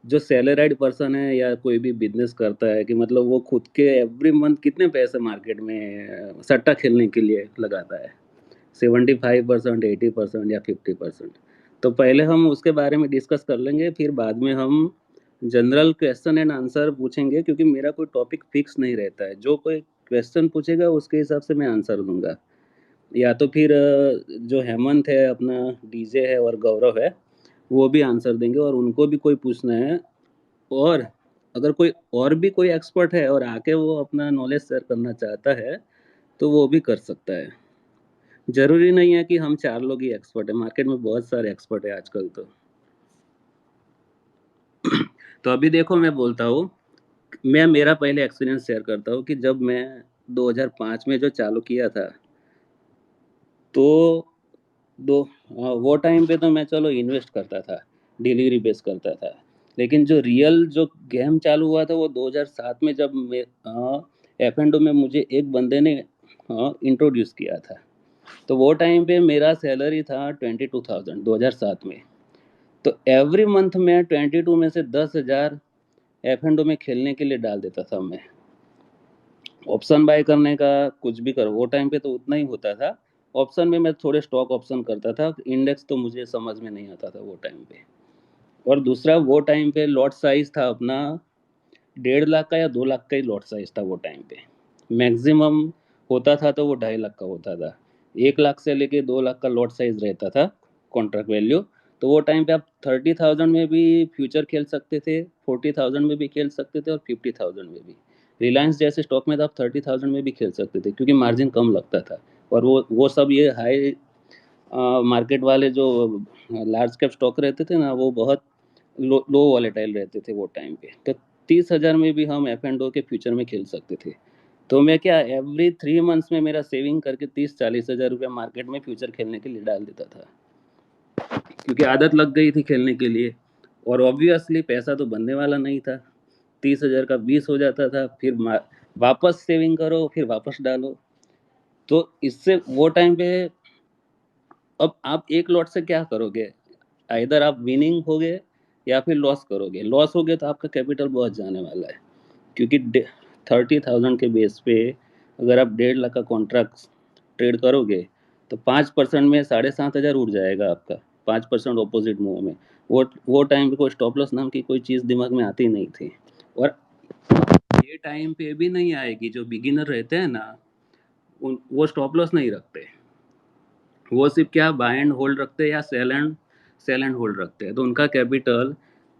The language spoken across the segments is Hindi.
जो सैलराइड पर्सन है या कोई भी बिजनेस करता है कि मतलब वो खुद के एवरी मंथ कितने पैसे मार्केट में सट्टा खेलने के लिए लगाता है, 75%, 80% या 50%। तो पहले हम उसके बारे में डिस्कस कर लेंगे, फिर बाद में हम जनरल क्वेश्चन एंड आंसर पूछेंगे, क्योंकि मेरा कोई टॉपिक फिक्स नहीं रहता है। जो कोई क्वेश्चन पूछेगा उसके हिसाब से मैं आंसर दूंगा। या तो फिर जो हेमंत है अपना, डीजे है और गौरव है, वो भी आंसर देंगे और उनको भी कोई पूछना है। और अगर कोई और भी कोई एक्सपर्ट है और आके वो अपना नॉलेज शेयर करना चाहता है तो वो भी कर सकता है। जरूरी नहीं है कि हम चार लोग ही एक्सपर्ट है, मार्केट में बहुत सारे एक्सपर्ट है आजकल तो। तो अभी देखो मैं बोलता हूँ, मैं मेरा पहले एक्सपीरियंस शेयर करता हूँ कि जब मैं 2005 में जो चालू किया था, तो दो वो टाइम पे तो मैं चलो इन्वेस्ट करता था, डिलीवरी बेस करता था। लेकिन जो रियल जो गेम चालू हुआ था वो 2007 में, जब मैं एफ एंड में मुझे एक बंदे ने इंट्रोड्यूस किया था। तो वो टाइम पे मेरा सैलरी था 22,000, 2007 में। तो एवरी मंथ में 22 में से 10,000 एफ एंड में खेलने के लिए डाल देता था मैं। ऑप्शन बाय करने का कुछ भी करो, वो टाइम पे तो उतना ही होता था। ऑप्शन में मैं थोड़े स्टॉक ऑप्शन करता था, इंडेक्स तो मुझे समझ में नहीं आता था वो टाइम पे। और दूसरा, वो टाइम पे लॉट साइज था अपना 1.5 लाख का या 2 लाख का ही लॉट साइज था वो टाइम पे। मैक्सिमम होता था तो वो 2.5 लाख का होता था। 1 लाख से लेके 2 लाख का लॉट साइज रहता था, कॉन्ट्रैक्ट वैल्यू। तो वो टाइम पे आप 30,000 में भी फ्यूचर खेल सकते थे, 40,000 में भी खेल सकते थे और 50,000 में भी। रिलायंस जैसे स्टॉक में तो आप 30,000 में भी खेल सकते थे, क्योंकि मार्जिन कम लगता था। और वो सब ये हाई मार्केट वाले जो लार्ज कैप स्टॉक रहते थे ना, वो बहुत लो वॉलेटाइल रहते थे वो टाइम पे। तो 30,000 में भी हम एफ एंड ओ के फ्यूचर में खेल सकते थे। तो मैं क्या, एवरी 3 मंथ्स में मेरा सेविंग करके 30-40 हज़ार रुपया मार्केट में फ्यूचर खेलने के लिए डाल देता था, क्योंकि आदत लग गई थी खेलने के लिए। और ऑब्वियसली पैसा तो बनने वाला नहीं था, 30,000 का 20 हो जाता था, फिर वापस सेविंग करो, फिर वापस डालो। तो इससे वो टाइम पे, अब आप एक लॉट से क्या करोगे, इधर आप विनिंग होगे या फिर लॉस करोगे। लॉस होगे तो आपका कैपिटल बहुत जाने वाला है, क्योंकि 30,000 के बेस पे अगर आप 1.5 लाख का कॉन्ट्रैक्ट ट्रेड करोगे तो 5% में 7,500 उड़ जाएगा आपका, 5% ऑपोजिट मूव में। वो टाइम पे कोई स्टॉप लॉस नाम की कोई चीज़ दिमाग में आती नहीं थी। और ये टाइम पे भी नहीं आएगी। जो बिगिनर रहते हैं ना, वो स्टॉप लॉस नहीं रखते, वो सिर्फ क्या बाय एंड होल्ड रखते हैं या सेल एंड होल्ड रखते हैं। तो उनका कैपिटल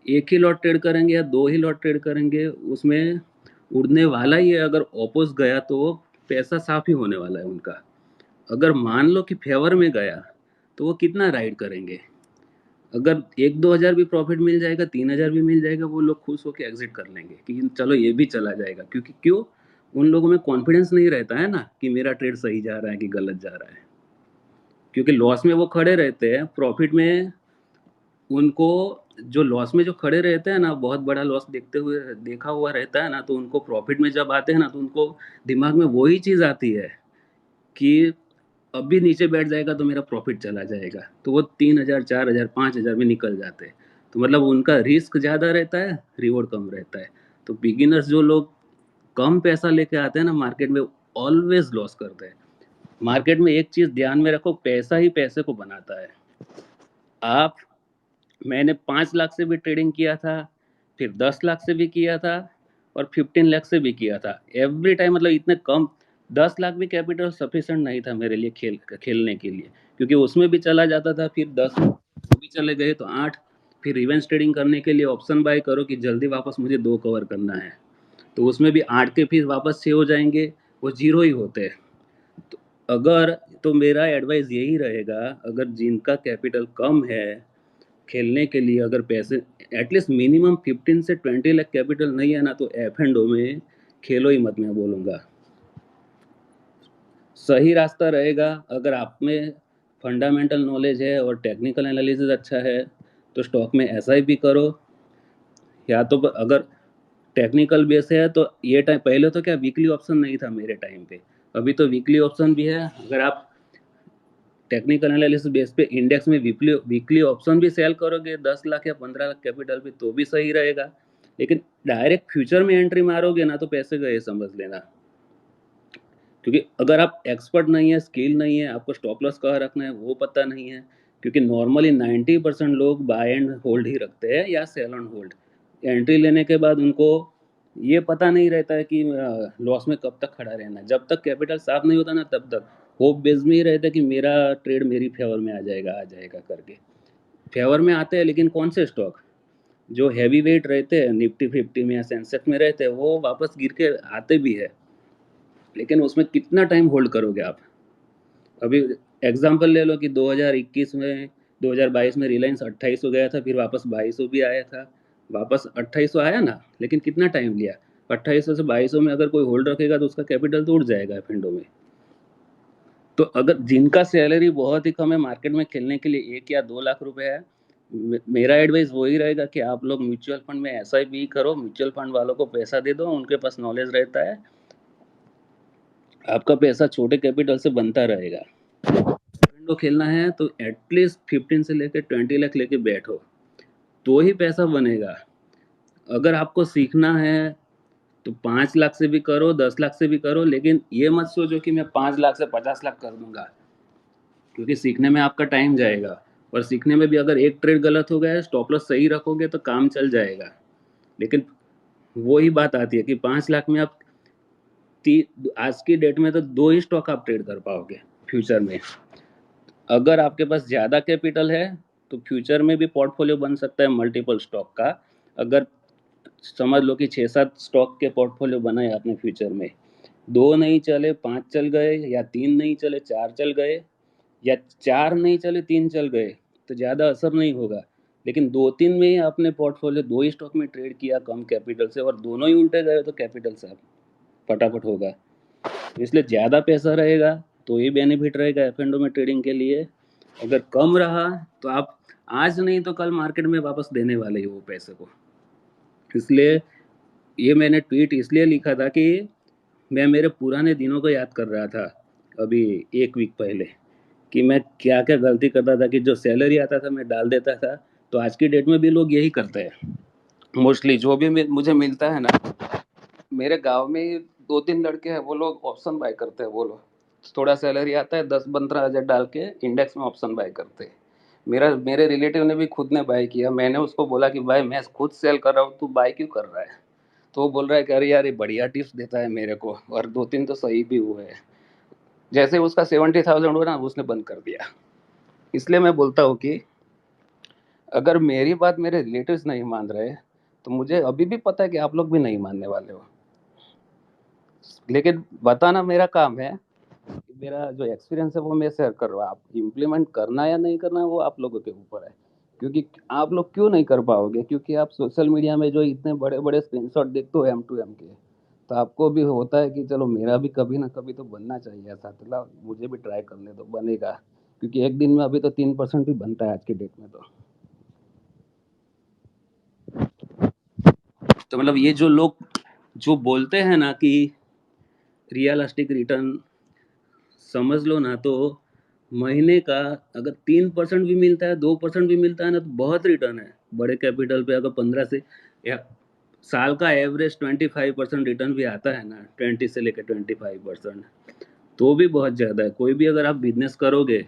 एक ही लॉट ट्रेड करेंगे या दो ही लॉट ट्रेड करेंगे, उसमें उड़ने वाला ही है। अगर ऑपोज गया तो वो पैसा साफ ही होने वाला है उनका। अगर मान लो कि फेवर में गया तो वो कितना राइड करेंगे। अगर 1-2 हज़ार भी प्रॉफिट मिल जाएगा, 3,000 भी मिल जाएगा, वो लोग खुश होकर एग्जिट कर लेंगे कि चलो ये भी चला जाएगा। क्योंकि क्यों, उन लोगों में कॉन्फिडेंस नहीं रहता है ना कि मेरा ट्रेड सही जा रहा है कि गलत जा रहा है। क्योंकि लॉस में वो खड़े रहते हैं, प्रॉफिट में उनको, जो लॉस में जो खड़े रहते हैं ना, बहुत बड़ा लॉस देखते हुए देखा हुआ रहता है ना, तो उनको प्रॉफिट में जब आते हैं ना, तो उनको दिमाग में वही चीज़ आती है कि अभी नीचे बैठ जाएगा तो मेरा प्रॉफिट चला जाएगा। तो वो 3,000, 4,000, 5,000 में निकल जाते हैं। तो मतलब उनका रिस्क ज़्यादा रहता है, रिवॉर्ड कम रहता है। तो बिगिनर्स जो लोग कम पैसा लेके आते हैं ना मार्केट में, ऑलवेज लॉस करते हैं। मार्केट में एक चीज़ ध्यान में रखो, पैसा ही पैसे को बनाता है। आप, मैंने 5 लाख से भी ट्रेडिंग किया था, फिर 10 लाख से भी किया था, और 15 लाख से भी किया था। एवरी टाइम मतलब इतने कम, 10 लाख भी कैपिटल सफिशिएंट नहीं था मेरे लिए खेलने के लिए। क्योंकि उसमें भी चला जाता था, फिर 10 भी चले गए तो 8। फिर रिवेंज ट्रेडिंग करने के लिए ऑप्शन बाय करो कि जल्दी वापस मुझे 2 कवर करना है, तो उसमें भी 8 के फिर वापस 6 हो जाएंगे, वो जीरो ही होते हैं। तो अगर, तो मेरा एडवाइस यही रहेगा, अगर जिनका कैपिटल कम है खेलने के लिए, अगर पैसे एटलीस्ट मिनिमम 15 से 20 लाख कैपिटल नहीं है ना, तो एफ एंड ओ में खेलो ही मत, मैं बोलूँगा। सही रास्ता रहेगा अगर आप में फंडामेंटल नॉलेज है और टेक्निकल एनालिसिस अच्छा है, तो स्टॉक में एस आई पी करो। या तो अगर टेक्निकल बेस है तो ये टाइम, पहले तो क्या वीकली ऑप्शन नहीं था मेरे टाइम पे, अभी तो वीकली ऑप्शन भी है। अगर आप टेक्निकल एनालिसिस बेस पे इंडेक्स में वीकली वीकली ऑप्शन भी सेल करोगे 10 लाख या 15 लाख कैपिटल पे तो भी सही रहेगा। लेकिन डायरेक्ट फ्यूचर में एंट्री मारोगे ना तो पैसे गए समझ लेना। क्योंकि अगर आप एक्सपर्ट नहीं है, स्किल नहीं है, आपको स्टॉप लॉस कहाँ रखना है वो पता नहीं है। क्योंकि नॉर्मली 90% लोग बाय एंड होल्ड ही रखते हैं या सेल एंड होल्ड। एंट्री लेने के बाद उनको ये पता नहीं रहता है कि लॉस में कब तक खड़ा रहना है। जब तक कैपिटल साफ नहीं होता ना तब तक होप बेस में ही रहता है कि मेरा ट्रेड मेरी फेवर में आ जाएगा करके। फेवर में आते हैं लेकिन कौन से स्टॉक जो हैवी वेट रहते हैं निफ्टी 50 में या सेंसेक्स में रहते हैं वो वापस गिर के आते भी है। लेकिन उसमें कितना टाइम होल्ड करोगे आप। अभी एग्जांपल ले लो कि 2021 में 2022 में रिलायंस 2800 गया था, फिर वापस 2200 भी आया था, वापस 2800 आया ना। लेकिन कितना टाइम लिया। 2800 से 2200 में अगर कोई होल्ड रखेगा तो उसका कैपिटल तो उड़ जाएगा एफएनडो में। तो अगर जिनका सैलरी बहुत ही कम है मार्केट में खेलने के लिए 1 या 2 लाख रुपए है, मेरा एडवाइस वही रहेगा कि आप लोग म्यूचुअल फंड में एसआईपी करो। म्यूचुअल फंड वालों को पैसा दे दो, उनके पास नॉलेज रहता है, आपका पैसा छोटे कैपिटल से बनता रहेगा। विंडो खेलना है तो एटलीस्ट 15 से लेकर 20 लाख लेके बैठो तो ही पैसा बनेगा। अगर आपको सीखना है तो 5 लाख से भी करो, 10 लाख से भी करो, लेकिन ये मत सोचो कि मैं 5 लाख से 50 लाख कर दूंगा। क्योंकि सीखने में आपका टाइम जाएगा। और सीखने में भी अगर एक ट्रेड गलत हो गया, स्टॉप लॉस सही रखोगे तो काम चल जाएगा। लेकिन वही बात आती है कि 5 लाख में आप आज की डेट में तो 2 ही स्टॉक आप ट्रेड कर पाओगे फ्यूचर में। अगर आपके पास ज़्यादा कैपिटल है तो फ्यूचर में भी पोर्टफोलियो बन सकता है मल्टीपल स्टॉक का। अगर समझ लो कि 6-7 स्टॉक के पोर्टफोलियो बनाए आपने फ्यूचर में, 2 नहीं चले 5 चल गए, या 3 नहीं चले 4 चल गए, या 4 नहीं चले 3 चल गए, तो ज़्यादा असर नहीं होगा। लेकिन 2-3 में ही आपने पोर्टफोलियो 2 ही स्टॉक में ट्रेड किया कम कैपिटल से और दोनों ही उल्टे गए तो कैपिटल साहब फटाफट होगा। इसलिए ज़्यादा पैसा रहेगा तो ही बेनिफिट रहेगा एफ में ट्रेडिंग के लिए। अगर कम रहा तो आप आज नहीं तो कल मार्केट में वापस देने वाले ही वो पैसे को। इसलिए ये मैंने ट्वीट इसलिए लिखा था कि मैं मेरे पुराने दिनों को याद कर रहा था अभी 1 वीक पहले, कि मैं क्या क्या गलती करता था कि जो सैलरी आता था मैं डाल देता था। तो आज की डेट में भी लोग यही करते हैं मोस्टली। जो भी मुझे मिलता है ना, मेरे गांव में ही 2-3 लड़के हैं वो लोग ऑप्शन बाय करते हैं। वो लोग थोड़ा सैलरी आता है 10-15 हज़ार डाल के इंडेक्स में ऑप्शन बाय करते हैं। मेरे रिलेटिव ने भी खुद ने बाय किया। मैंने उसको बोला कि भाई मैं खुद सेल कर रहा हूँ, तू बाय क्यों कर रहा है। तो वो बोल रहा है कि अरे यार ये बढ़िया टिप्स देता है मेरे को, और 2-3 तो सही भी हुए हैं। जैसे उसका 70,000 हुआ ना उसने बंद कर दिया। इसलिए मैं बोलता हूँ कि अगर मेरी बात मेरे रिलेटिव्स नहीं मान रहे तो मुझे अभी भी पता है कि आप लोग भी नहीं मानने वाले हो। लेकिन बताना मेरा काम है। मेरा जो एक्सपीरियंस है वो मैं शेयर कर रहा हूँ। आप इम्प्लीमेंट करना या नहीं करना वो आप लोगों के ऊपर है। क्योंकि आप लोग क्यों नहीं कर पाओगे, क्योंकि आप सोशल मीडिया में जो इतने बड़े बड़े स्क्रीनशॉट देखते हो M2M के, तो आपको भी होता है कि चलो मेरा भी कभी ना कभी तो बनना चाहिए ऐसा, तो मुझे भी ट्राई करने दो बनेगा। क्योंकि एक दिन में अभी तो 3% भी बनता है आज की डेट में। तो मतलब ये जो लोग जो बोलते हैं ना कि रियलिस्टिक रिटर्न, समझ लो ना तो महीने का अगर 3% भी मिलता है 2% भी मिलता है ना तो बहुत रिटर्न है। बड़े कैपिटल पे अगर 15 से या साल का एवरेज 25% रिटर्न भी आता है ना, 20 से लेकर 25%, तो भी बहुत ज़्यादा है। कोई भी अगर आप बिजनेस करोगे,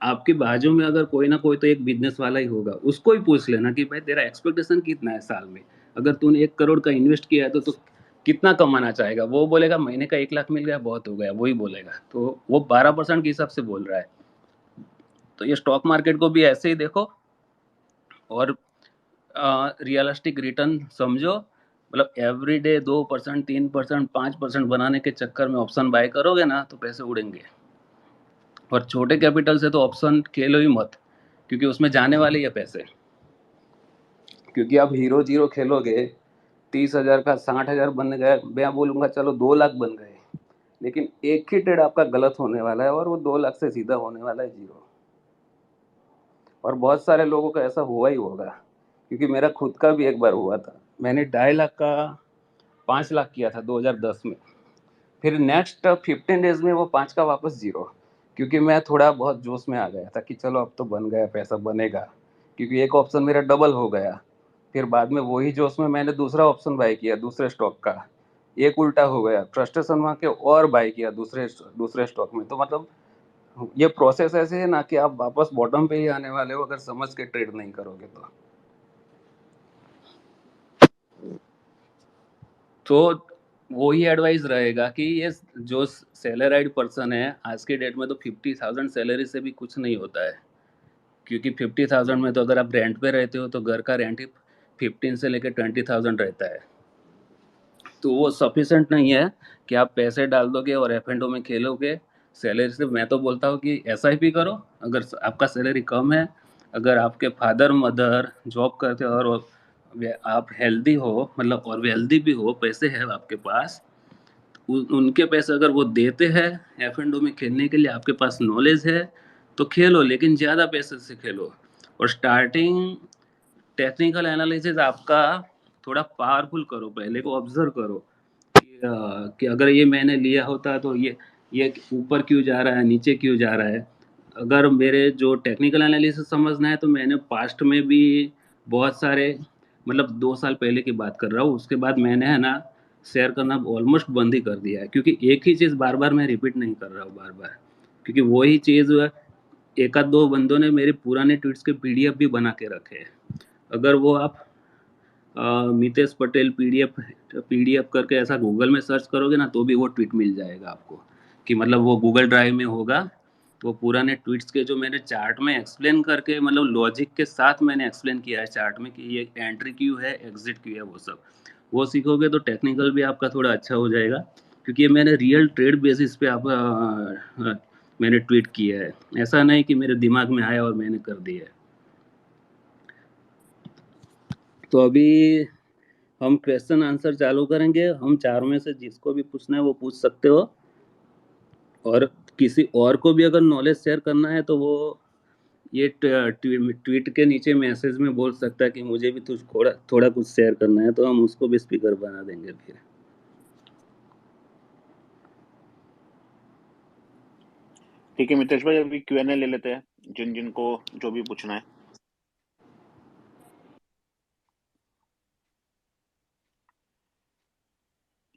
आपके बाजू में अगर कोई ना कोई तो एक बिजनेस वाला ही होगा, उसको ही पूछ लेना कि भाई तेरा एक्सपेक्टेशन कितना है साल में। अगर तूने 1 करोड़ का इन्वेस्ट किया है तो तू कितना कमाना चाहेगा। वो बोलेगा महीने का 1 लाख मिल गया बहुत हो गया, वही बोलेगा। तो वो 12% के हिसाब से बोल रहा है। तो ये स्टॉक मार्केट को भी ऐसे ही देखो और रियलिस्टिक रिटर्न समझो। मतलब एवरी डे 2% 3% 5% बनाने के चक्कर में ऑप्शन बाय करोगे ना तो पैसे उड़ेंगे। और छोटे कैपिटल से तो ऑप्शन खेलो ही मत, क्योंकि उसमें जाने वाले ही है पैसे। क्योंकि आप हीरो जीरो खेलोगे 30,000 का 60,000 बन गए, मैं बोलूँगा चलो 2 लाख बन गए, लेकिन एक ही ट्रेड आपका गलत होने वाला है और वो 2 लाख से सीधा होने वाला है जीरो। और बहुत सारे लोगों का ऐसा हुआ ही होगा, क्योंकि मेरा खुद का भी एक बार हुआ था। मैंने 2.5 लाख का 5 लाख किया था 2010 में। फिर नेक्स्ट 15 डेज में वो 5 का वापस जीरो। क्योंकि मैं थोड़ा बहुत जोश में आ गया था कि चलो अब तो बन गया, पैसा बनेगा, क्योंकि एक ऑप्शन मेरा डबल हो गया। फिर बाद में वही जोश में मैंने दूसरा ऑप्शन बाय किया दूसरे स्टॉक का, एक उल्टा हो गया, फ्रस्ट्रेशन में के और बाय किया दूसरे दूसरे स्टॉक में। तो मतलब ये प्रोसेस ऐसे है ना कि आप वापस बॉटम पे ही आने वाले हो अगर समझ के ट्रेड नहीं करोगे तो। तो वही एडवाइस रहेगा कि ये जो सैलराइड पर्सन है आज के डेट में, तो 50,000 सैलरी से भी कुछ नहीं होता है। क्योंकि 50,000 में तो अगर आप रेंट पे रहते हो तो घर का रेंट ही 15 से लेकर 20,000 रहता है। तो वो सफिशेंट नहीं है कि आप पैसे डाल दोगे और एफ एंड ओ में खेलोगे सैलरी से। मैं तो बोलता हूँ कि एस आई पी करो। अगर आपका सैलरी कम है, अगर आपके फादर मदर जॉब करते हो और आप हेल्दी हो, मतलब और वेल्दी भी हो, पैसे है आपके पास, उनके पैसे अगर वो देते हैं एफ एंड ओ में खेलने के लिए, आपके पास नॉलेज है, तो खेलो, लेकिन ज़्यादा पैसे से खेलो। और स्टार्टिंग टेक्निकल एनालिसिस आपका थोड़ा पावरफुल करो, पहले को ऑब्जर्व करो कि अगर ये मैंने लिया होता तो ये ऊपर क्यों जा रहा है, नीचे क्यों जा रहा है। अगर मेरे जो टेक्निकल एनालिसिस समझना है तो मैंने पास्ट में भी बहुत सारे, मतलब 2 साल पहले की बात कर रहा हूँ, उसके बाद मैंने है ना शेयर करना ऑलमोस्ट बंद ही कर दिया है। क्योंकि एक ही चीज़ बार बार मैं रिपीट नहीं कर रहा हूँ बार बार, क्योंकि वही चीज़ एक आध दो बंदों ने मेरे पुराने ट्वीट्स के पीडीएफ भी बना के रखे हैं। अगर वो आप मितेश पटेल पीडीएफ पीडीएफ करके ऐसा गूगल में सर्च करोगे ना, तो भी वो ट्वीट मिल जाएगा आपको, कि मतलब वो गूगल ड्राइव में होगा। वो पुराने ट्वीट्स के जो मैंने चार्ट में एक्सप्लेन करके, मतलब लॉजिक के साथ मैंने एक्सप्लेन किया है चार्ट में कि ये एंट्री क्यों है, एग्जिट क्यों है, वो सब वो सीखोगे तो टेक्निकल भी आपका थोड़ा अच्छा हो जाएगा। क्योंकि ये मैंने रियल ट्रेड बेसिस पे मैंने ट्वीट किया है, ऐसा नहीं कि मेरे दिमाग में आया और मैंने कर दिया है। तो अभी हम क्वेश्चन आंसर चालू करेंगे, हम चारों में से जिसको भी पूछना है वो पूछ सकते हो। और किसी और को भी अगर नॉलेज शेयर करना है तो वो ये ट्वीट के नीचे मैसेज में बोल सकता है कि मुझे भी थोड़ा थोड़ा कुछ शेयर करना है, तो हम उसको भी स्पीकर बना देंगे फिर। ठीक है मितेश भाई, अभी क्यूएनए ले लेते हैं, जिन जिनको जो भी पूछना है।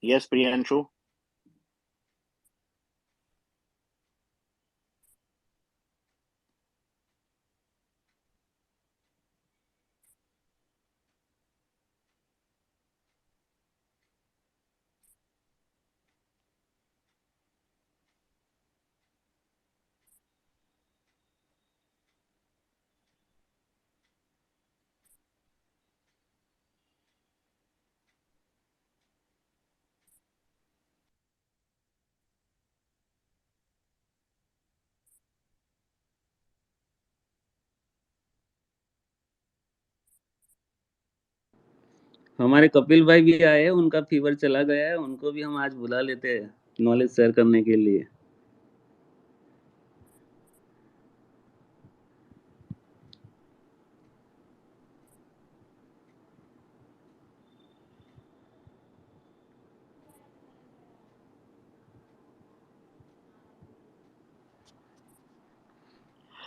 यस प्रियांशु। हमारे कपिल भाई भी आए हैं, उनका फीवर चला गया है, उनको भी हम आज बुला लेते हैं नॉलेज शेयर करने के लिए।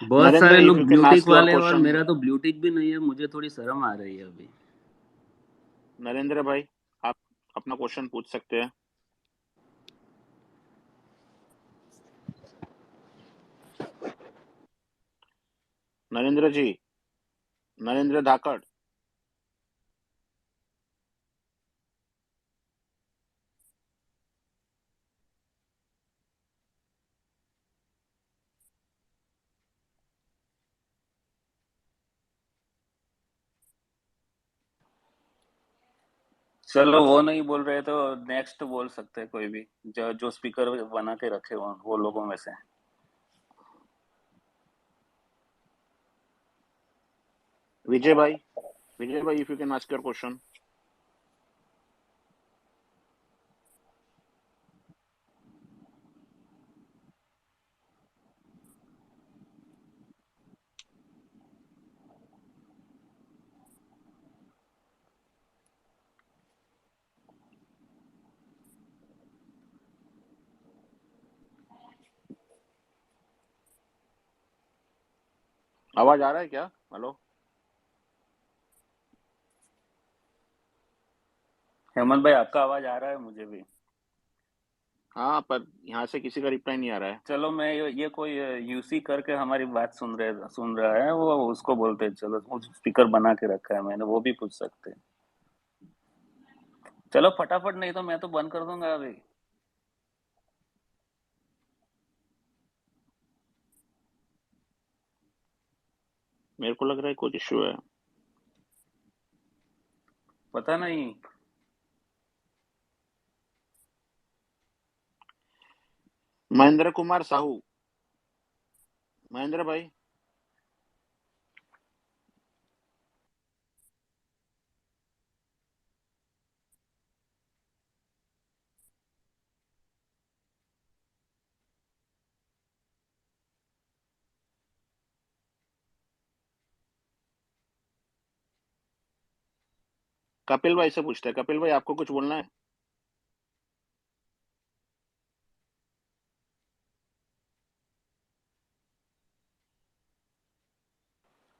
बहुत नरेंद्र, सारे इफ लोग you can blue tick ask your वाले हैं और क्वेश्चन। मेरा तो ब्लूटिक भी नहीं है, मुझे थोड़ी शर्म आ रही है अभी। नरेंद्र भाई, आप अपना क्वेश्चन पूछ सकते हैं। नरेंद्र जी, नरेंद्र धाकड़। चलो वो नहीं बोल रहे तो नेक्स्ट बोल सकते हैं कोई भी, जो जो स्पीकर बना के रखे हो वो लोगों में से। विजय भाई, विजय भाई, if you can ask your question. आवाज आ रहा है क्या? हेलो हेमंत भाई, आपका आवाज आ रहा है मुझे भी। हाँ, पर यहाँ से किसी का रिप्लाई नहीं आ रहा है। चलो, मैं ये कोई यूसी करके हमारी बात सुन रहा है, वो उसको बोलते हैं। चलो, उस स्पीकर बना के रखा है मैंने, वो भी पूछ सकते हैं। चलो फटाफट, नहीं तो मैं तो बंद कर दूंगा अभी। मेरे को लग रहा है कुछ इश्यू है। पता नहीं। महेंद्र कुमार साहू, महेंद्र भाई। कपिल भाई से पूछते हैं। कपिल भाई, आपको कुछ बोलना है?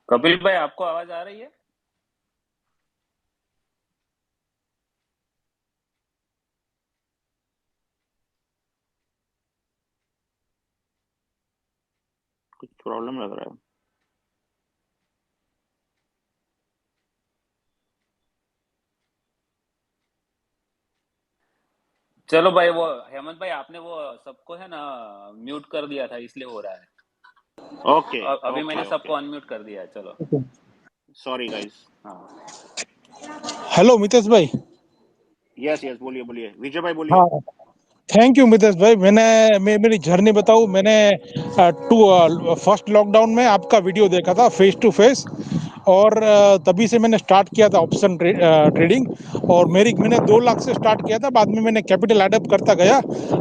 कपिल भाई, आपको आवाज आ रही है? कुछ प्रॉब्लम लग रहा है। चलो भाई, वो हेमंत भाई, आपने वो सबको है ना म्यूट कर दिया था, इसलिए हो रहा है। ओके, अभी मैंने ओके, सबको ओके। अनम्यूट कर दिया है। चलो। Sorry guys. हाँ। हेलो मितेश भाई। यस, यस, बोलिए, बोलिए। विजय भाई बोलिए। हाँ, थैंक यू मितेश भाई। मैं मेरी जर्नी बताऊं। मैंने फर्स्ट लॉकडाउन में आपका वीडियो देखा था फेस टू फेस, और तभी से मैंने स्टार्ट किया था ऑप्शन ट्रेडिंग। और मैंने 2 लाख से स्टार्ट किया था, बाद में मैंने कैपिटल एडअप करता गया।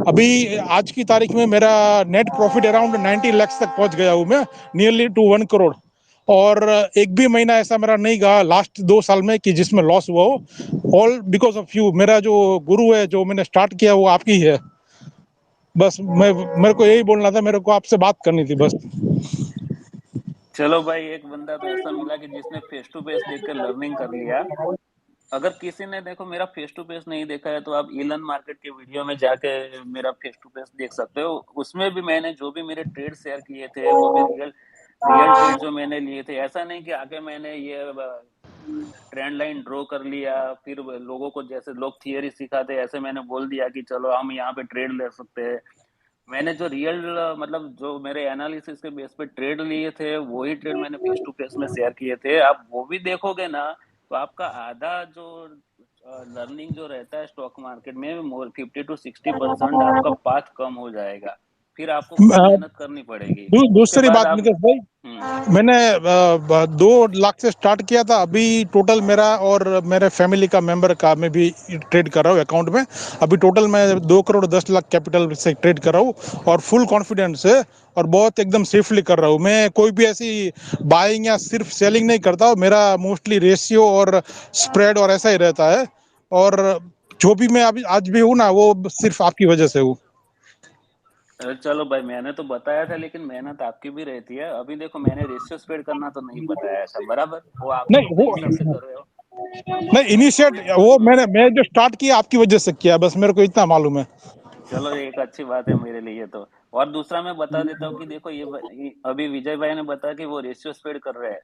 अभी आज की तारीख में मेरा नेट प्रॉफिट अराउंड 90 लाख तक पहुंच गया हूं मैं, नियरली टू 1 करोड़। और एक भी महीना ऐसा मेरा नहीं गया लास्ट 2 साल में कि जिसमें लॉस हुआ हो। All because of you. मेरा जो गुरु है, जो मैंने स्टार्ट किया, वो आपकी है। बस मेरे को यही बोलना था, मेरे को आपसे बात करनी थी बस। चलो भाई, एक बंदा तो ऐसा मिला कि जिसने फेस टू फेस देख कर लर्निंग कर लिया। अगर किसी ने देखो मेरा फेस टू फेस नहीं देखा है, तो आप इलन मार्केट के वीडियो में जाके मेरा फेस टू फेस देख सकते हो। उसमें भी मैंने जो भी मेरे ट्रेड शेयर किए थे, वो भी रियल रियल ट्रेड जो मैंने लिए थे। ऐसा नहीं कि आगे मैंने ये ट्रेंड लाइन ड्रॉ कर लिया, फिर लोगों को जैसे लोग थियरी सिखाते ऐसे मैंने बोल दिया कि चलो हम यहाँ पे ट्रेड ले सकते हैं। मैंने जो रियल, मतलब जो मेरे एनालिसिस के बेस पे ट्रेड लिए थे, वही ट्रेड मैंने फेस टू फेस में शेयर किए थे। आप वो भी देखोगे ना, तो आपका आधा जो लर्निंग जो रहता है स्टॉक मार्केट में, मोर 50 to 60% आपका पाथ कम हो जाएगा। फिर आपको खुद मेहनत करनी पड़ेगी। उसके दूसरी बाद बात आप। नितेश भाई, मैंने 2 लाख से स्टार्ट किया था। अभी टोटल मेरा और मेरे फैमिली का मेंबर का मैं भी ट्रेड कर रहा हूँ अकाउंट में। अभी टोटल मैं 2 करोड़ 10 लाख कैपिटल से ट्रेड कर रहा हूँ, और फुल कॉन्फिडेंस से, और बहुत एकदम सेफली कर रहा हूँ। मैं कोई भी ऐसी बाइंग या सिर्फ सेलिंग नहीं करता हूँ। मेरा मोस्टली रेशियो और स्प्रेड और ऐसा ही रहता है। और जो भी मैं अभी आज भी हूँ ना, वो सिर्फ आपकी वजह से हूँ। अरे चलो भाई, मैंने तो बताया था, लेकिन मेहनत आपकी भी रहती है। अभी देखो, मैंने रेशियो स्प्रेड करना तो नहीं बताया था, बराबर? वो आप तो नहीं अपने वो हिसाब से कर रहे हो। नहीं, इनिशिएट वो मैं जो स्टार्ट किया आपकी वजह से किया, बस मेरे को इतना मालूम है। चलो, ये एक अच्छी बात है मेरे लिए तो। और दूसरा मैं बता देता हूँ कि देखो, ये अभी विजय भाई ने बताया कि वो रेशियो स्प्रेड कर रहे हैं।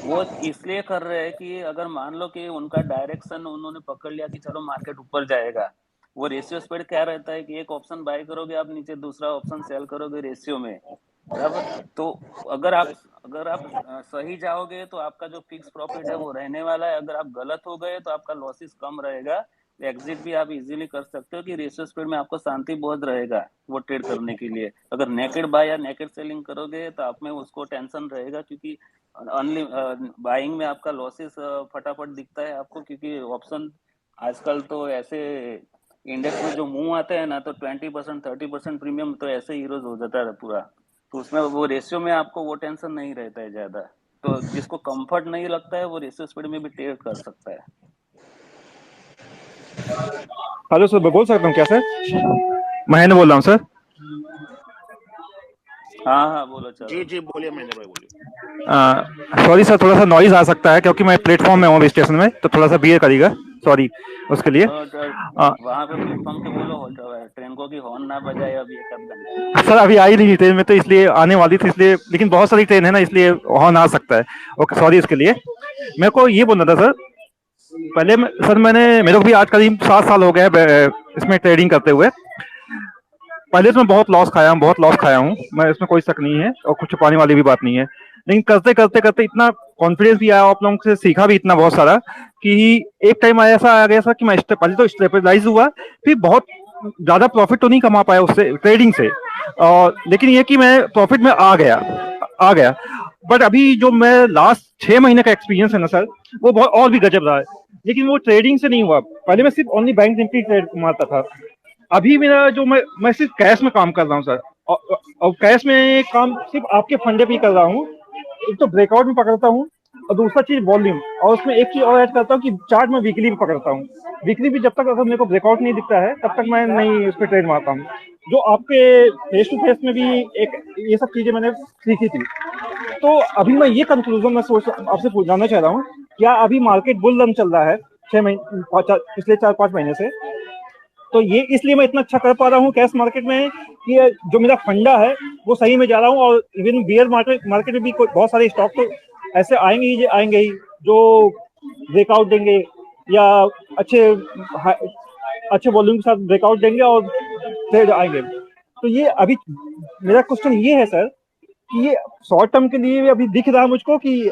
वो इसलिए कर रहे हैं कि अगर मान लो कि उनका डायरेक्शन उन्होंने पकड़ लिया कि चलो मार्केट ऊपर जाएगा। वो रेशियो स्प्रेड क्या रहता है कि एक ऑप्शन बाय करोगे आप, नीचे दूसरा ऑप्शन सेल करोगे रेशियो में, बराबर? तो अगर आप अगर आप सही जाओगे तो आपका जो फिक्स प्रॉफिट है वो रहने वाला है। अगर आप गलत हो गए तो आपका लॉसेस कम रहेगा। एग्जिट भी आप इजीली कर सकते हो कि रेशियो स्प्रेड में आपको शांति बहुत रहेगा वो ट्रेड करने के लिए। अगर नेकेड बाय या नेकेड सेलिंग करोगे तो आप में उसको टेंशन रहेगा, क्योंकि अनलि बाइंग में आपका लॉसेस फटाफट दिखता है आपको, क्योंकि ऑप्शन आजकल तो ऐसे इंडेक्स में जो मूव आते हैं ना, तो 20% 30% प्रीमियम तो ऐसे हीरोज हो जाता है पूरा। तो उसमें वो रेशियो में आपको वो टेंशन नहीं रहता है ज्यादा। तो जिसको कंफर्ट नहीं लगता है, वो रेशियो स्प्रेड में भी ट्रेड कर सकता है। हेलो सर, मैं बोल सकता हूँ क्या सर? महेंद्र बोल रहा हूँ सर। हाँ हाँ, बोलो जी, चलो। जी, बोलिए महेंद्र भाई, बोलिए। सॉरी सर, थोड़ा सा नॉइज आ सकता है क्योंकि मैं प्लेटफॉर्म में हूँ अभी स्टेशन में, तो थोड़ा सा बियर करिएगा, सॉरी उसके लिए। वहां पे प्लेटफॉर्म पे बोलो ट्रेन को कि हॉर्न ना बजाए अभी 1 आध घंटा। सर अभी आई नहीं ट्रेन में, तो इसलिए आने वाली थी, इसलिए, लेकिन बहुत सारी ट्रेन है ना, इसलिए हॉर्न आ सकता है। ओके, सॉरी उसके लिए। मेरे को ये बोलना था सर, सर मेरे को भी आज करीब 7 साल हो गए हैं इसमें ट्रेडिंग करते हुए। पहले तो मैं बहुत लॉस खाया हूँ मैं, इसमें कोई शक नहीं है और कुछ छुपाने वाली भी बात नहीं है। लेकिन करते करते करते इतना कॉन्फिडेंस भी आया, आप लोगों से सीखा भी इतना बहुत सारा, कि एक टाइम ऐसा आ गया था कि मैं पहले तो स्टेबलाइज हुआ, फिर बहुत ज्यादा प्रॉफिट तो नहीं कमा पाया उससे, ट्रेडिंग से, और लेकिन ये कि मैं प्रॉफिट में आ गया। बट अभी जो मैं लास्ट 6 महीने का एक्सपीरियंस है ना सर, वो बहुत और भी गजब रहा है। लेकिन वो ट्रेडिंग से नहीं हुआ। पहले मैं सिर्फ ओनली बैंक निफ्टी ट्रेड मारता था। अभी मेरा जो मैं सिर्फ कैश में काम कर रहा हूँ सर, और कैश में काम सिर्फ आपके फंडे पे ही कर रहा हूँ। एक तो ब्रेकआउट में पकड़ता हूँ, और दूसरा चीज वॉल्यूम, और उसमें एक चीज और ऐड करता हूँ कि चार्ट में वीकली भी पकड़ता हूँ। वीकली भी जब तक अगर मेरे को ब्रेकआउट नहीं दिखता है तब तक मैं नहीं उस पर ट्रेड मारता हूँ। जो आपके फेस टू फेस में भी एक ये सब चीजें मैंने सीखी थी। तो अभी मैं ये कंक्लूजन मैं सोच आपसे जानना चाह रहा हूँ, क्या अभी मार्केट बुल रन चल रहा है 6 महीने पिछले 4-5 महीने से? तो ये इसलिए मैं इतना अच्छा कर पा रहा हूँ कैश मार्केट में कि जो मेरा फंडा है वो सही में जा रहा हूँ। और इवन बियर मार्केट में भी बहुत सारे स्टॉक तो ऐसे आएंगे ही जो ब्रेकआउट देंगे, या अच्छे अच्छे वॉल्यूम के साथ ब्रेकआउट देंगे और ट्रेड आएंगे। तो ये अभी मेरा क्वेश्चन ये है सर, कि ये शॉर्ट टर्म के लिए अभी दिख रहा है मुझको कि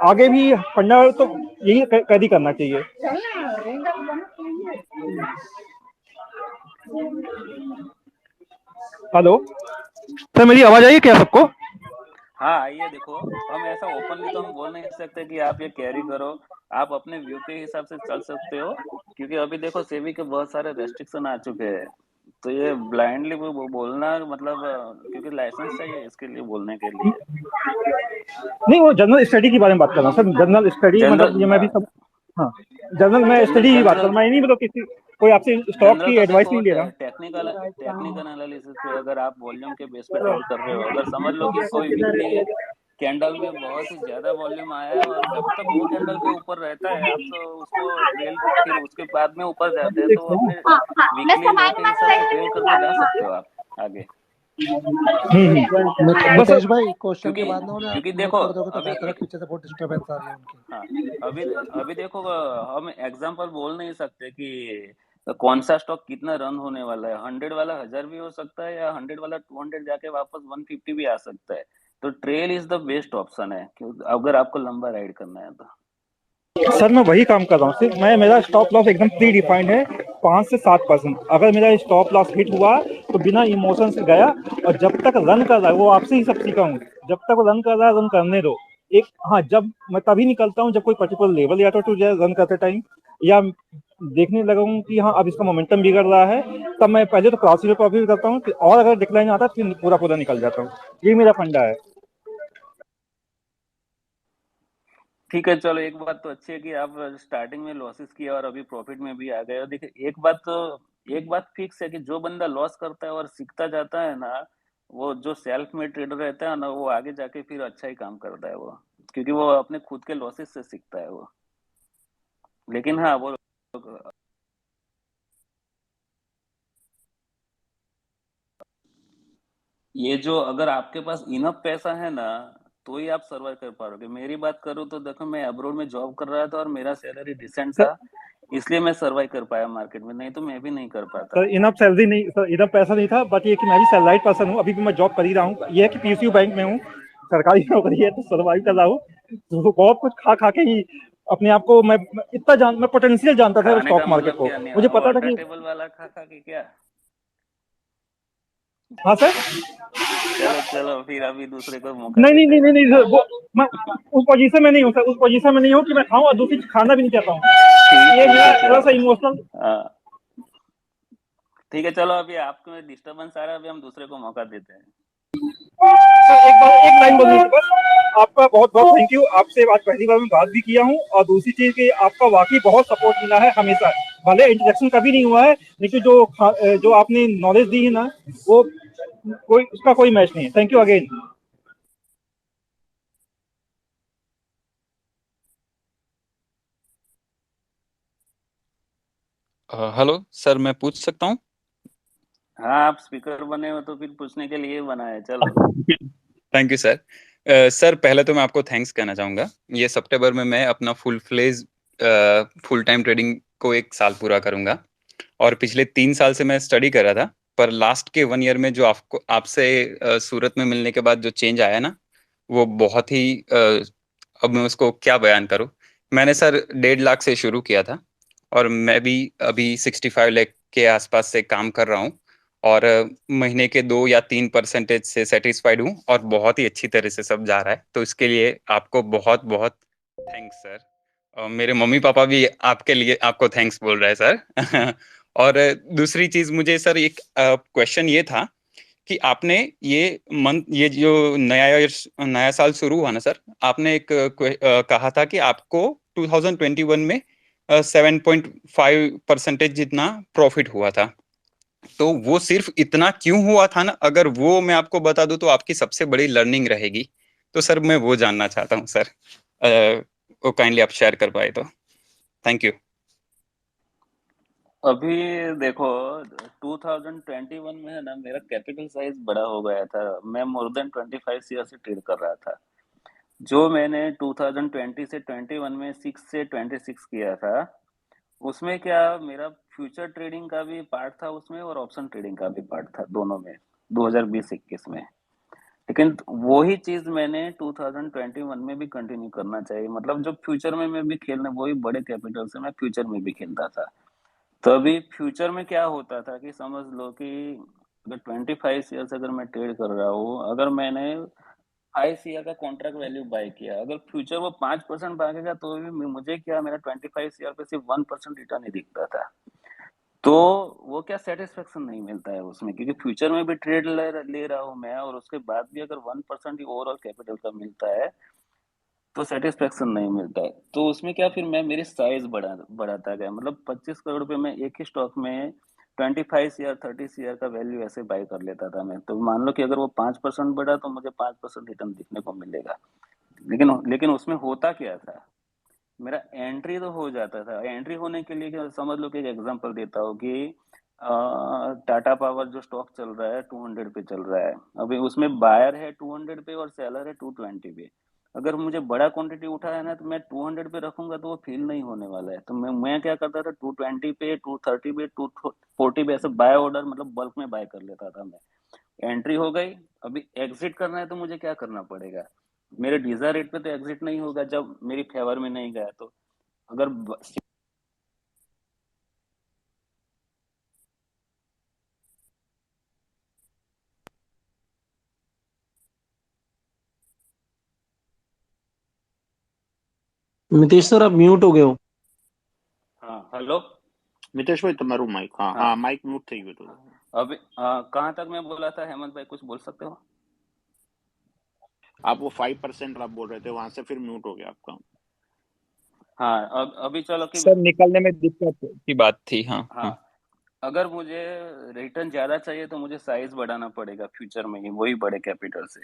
आगे भी फंडा तो यही कैरी करना चाहिए। हेलो सर, मेरी आवाज आई है क्या सबको? हाँ आइए, देखो हम ऐसा ओपनली तो हम बोल नहीं सकते कि आप ये कैरी करो। आप अपने व्यू के हिसाब से चल सकते हो, क्योंकि अभी देखो सेबी के बहुत सारे रेस्ट्रिक्शन आ चुके हैं। तो ये ब्लाइंडली वो बोलना मतलब क्योंकि लाइसेंस चाहिए इसके लिए बोलने के लिए। नहीं, वो जनरल स्टडी के बारे में बात कर रहा हूँ सर। जनरल स्टडी मतलब ये मैं भी जनरल सब, हाँ, जनरल मैं स्टडी की बात कर रहा जनरल हूँ। मैं नहीं, मतलब किसी कोई आपसे स्टॉक जनरल की तो एडवाइस देखो नहीं ले रहा। टेक्निकल एनालिसिस पे अगर आप वॉल्यूम के बेस पे ट्रेड कर रहे हो, अगर समझ लो कि कोई वीकली कैंडल में बहुत ही ज्यादा वॉल्यूम आया है और जब तक वो कैंडल के ऊपर रहता है आप तो उसको ट्रेल, फिर उसके बाद में ऊपर जाते हैं तो अपने वीकली लो के हिसाब से ट्रेल करके जा सकते हो आप आगे। बस मितेश भाई क्वेश्चन के क्योंकि बाद ना उन्हें आप क्योंकि म्यूट देखो कर दोगे तो अभी बेहतर है, पीछे से बहुत डिस्टरबेंस आ रही है उनकी। हाँ अभी अभी देखो हम एग्जांपल बोल नहीं सकते कि कौन सा स्टॉक कितना रन होने वाला है। 100 वाला 1000 भी हो सकता है या 100 वाला 200 जाके वापस 150 भी आ सकता है। तो trail is the best option है अगर आपको लंबा राइड करना है तो। सर मैं वही काम कर रहा हूँ सिर्फ। मेरा स्टॉप लॉस एकदम प्री डिफाइंड है, 5 से 7%। अगर मेरा स्टॉप लॉस हिट हुआ तो बिना इमोशन से गया, और जब तक रन कर रहा है, वो आपसे ही सब सीखा हूँ, जब तक वो रन कर रहा है रन करने दो। एक, हाँ, जब मैं तभी निकलता हूँ जब कोई पर्टिकुलर लेवल या तो टूट जाए रन करते टाइम, या देखने लगा हूँ कि हाँ अब इसका मोमेंटम बिगड़ रहा है, तब मैं पहले तो प्रॉफिट करता हूँ, और अगर डिक्लाइन आता है तो फिर पूरा निकल जाता हूँ। ये मेरा फंडा है। ठीक है, चलो एक बात तो अच्छी है कि आप स्टार्टिंग में लॉसेस किया और अभी प्रॉफिट में भी आ गए। और देखिए एक बात फिक्स है कि जो बंदा लॉस करता है और सीखता जाता है ना, वो जो सेल्फ मेड ट्रेडर रहता है ना, वो आगे जाके फिर अच्छा ही काम करता है वो, क्योंकि वो अपने खुद के लॉसेस से सीखता है वो। लेकिन हाँ वो ये जो अगर आपके पास इनफ पैसा है ना तो ही आप सर्वाइव कर पाओगे। मेरी बात करूँ तो देखो मैं अब्रोड में जॉब कर रहा था और मेरा सैलरी डिसेंट सर, था, इसलिए मैं सर्वाइव कर पाया मार्केट में, नहीं तो मैं भी नहीं कर पाता। सर इनफ सैलरी नहीं, सर इनफ पैसा नहीं था, बट ये कि मैं भी सैलराइड पर्सन हूँ, अभी भी मैं जॉब कर ही रहा हूँ। ये है कि पीएसयू बैंक में हूँ, सरकारी नौकरी है, तो सर्वाइव कर रहा हूँ। तो बहुत कुछ खा खा के ही अपने आप को मैं इतना मैं पोटेंशियल जानता था खाने का स्टॉक मार्केट मतलब को। क्या नहीं, मुझे वो पता था अंडर कि, टेबल वाला खा खा के क्या। हाँ सर, चलो चलो फिर अभी दूसरे को मौका नहीं नहीं देते नहीं हैं। नहीं, नहीं वो मैं उस पोजीशन में नहीं हूँ सर, उस पोजीशन में नहीं हूँ कि मैं खाऊं और दूसरी चीज खाना भी नहीं चाहता हूँ। ये ठीक मेरा है थोड़ा चलो। सा इमोशनल। हाँ ठीक है, चलो अभी आपको में डिस्टरबेंस आ रहा है, अभी हम दूसरे को मौका देते हैं। एक लाइन बोलनी थी बस। आपका बहुत बहुत थैंक यू। आपसे आज पहली बार मैं बात भी किया हूँ, और दूसरी चीज कि आपका वाकई बहुत सपोर्ट मिला है हमेशा। भले इंट्रोडक्शन कभी नहीं हुआ है, लेकिन जो आपने नॉलेज दी है ना, वो उसका कोई मैच नहीं है। Thank you again. Hello sir, मैं पूछ सकता हूँ? हाँ, आप स्पीकर बने हो तो फिर पूछने के लिए बना है, चलो। Thank you sir. सर, पहले तो मैं आपको थैंक्स कहना चाहूँगा। ये सितंबर में मैं अपना फुल टाइम ट्रेडिंग को 1 साल पूरा करूँगा और पिछले 3 साल से मैं स्टडी कर रहा था, पर लास्ट के 1 ईयर में जो आपसे सूरत में मिलने के बाद जो चेंज आया ना, वो बहुत ही अब मैं उसको क्या बयान करूँ। मैंने सर 1.5 लाख से शुरू किया था और मैं भी अभी 65 लाख के आसपास से काम कर रहा हूँ और महीने के 2 या 3% से सैटिस्फाइड हूँ और बहुत ही अच्छी तरह से सब जा रहा है। तो इसके लिए आपको बहुत-बहुत थैंक्स सर। मेरे मम्मी-पापा भी आपके लिए आपको थैंक्स बोल रहे हैं सर। और दूसरी चीज़ मुझे सर एक क्वेश्चन ये था कि आपने ये जो नया साल शुरू हुआ ना सर, आपने कहा था कि आपको 2021 में 7.5% जितना प्रॉफिट हुआ था। तो वो सिर्फ इतना क्यों हुआ था ना, अगर वो मैं आपको बता दूं तो आपकी सबसे बड़ी लर्निंग रहेगी। तो सर मैं वो जानना चाहता हूँ सर। वो काइंडली आप शेयर कर पाए तो थैंक यू। अभी देखो, 2021 में है ना, मेरा कैपिटल साइज बड़ा हो गया था। मैं मोर देन 25 ईयर से ट्रेड कर रहा था। जो मैंने 2020 से 21 में 6 से 26 किया था, उसमें क्या मेरा फ्यूचर ट्रेडिंग का भी पार्ट था उसमें और ऑप्शन ट्रेडिंग का भी पार्ट था, दोनों में, 2020-21 में। लेकिन वही चीज मैंने 2021 में भी कंटिन्यू करना चाहिए। मतलब जो फ्यूचर में मैं भी खेलने, वही बड़े कैपिटल से मैं फ्यूचर में भी खेलता था। तो अभी फ्यूचर में क्या होता था कि समझ लो कि अगर 25 ईयर से अगर मैं ट्रेड कर रहा हूँ, अगर मैंने 5 ईयर का कॉन्ट्रैक्ट वैल्यू बाय किया, अगर फ्यूचर वो 5% भागेगा तो भी मुझे क्या, मेरा 25 ईयर पे सिर्फ 1% रिटर्न ही दिखता था। तो वो क्या, सेटिस्फेक्शन नहीं मिलता है उसमें, क्योंकि फ्यूचर में भी ट्रेड ले रहा हूँ मैं, और उसके बाद भी अगर 1% ही ओवरऑल कैपिटल का मिलता है तो सेटिस्फेक्शन नहीं मिलता है। तो उसमें क्या, फिर मैं मेरी साइज बढ़ाता गया। मतलब 25 करोड़ पे मैं एक ही स्टॉक में 25 ईयर 30 ईयर का वैल्यू ऐसे बाय कर लेता था मैं। तो मान लो कि अगर वो 5% बढ़ा तो मुझे 5% रिटर्न दिखने को मिलेगा। लेकिन लेकिन उसमें होता क्या था, मेरा एंट्री तो हो जाता था। एंट्री होने के लिए क्या, समझ लो कि एक एग्जांपल देता हूँ कि टाटा पावर जो स्टॉक चल रहा है 200 पे चल रहा है। अभी उसमें बायर है 200 पे और सेलर है 220 पे। अगर मुझे बड़ा क्वांटिटी उठा है ना, तो मैं 200 पे रखूंगा तो वो फील नहीं होने वाला है। तो मैं क्या करता था, 220 पे, 230 पे, 240 पे ऐसे बाय ऑर्डर, मतलब बल्क में बाय कर लेता था मैं। एंट्री हो गई। अभी एग्जिट करना है तो मुझे क्या करना पड़ेगा, मेरे डिजायर रेट पे तो एग्जिट नहीं होगा जब मेरी फेवर में नहीं गया। तो अगर मितेश सर आप म्यूट हो गए हो। हाँ, हेलो। મિતેશભાઈ તમારું માઇક, હા हाँ, હા માઇક મ્યુટ થઈ ગયું હતું। अभी कहाँ तक मैं बोला था, हेमंत भाई कुछ बोल सकते हो? आप वो 5% आप बोल रहे थे, वहां से फिर म्यूट हो गया आपका। हाँ, अब अभी चलो कि सर निकलने में दिक्कत की बात थी। हाँ हाँ, हाँ। अगर मुझे रिटर्न ज्यादा चाहिए तो मुझे साइज बढ़ाना पड़ेगा फ्यूचर में ही, वही बड़े कैपिटल से।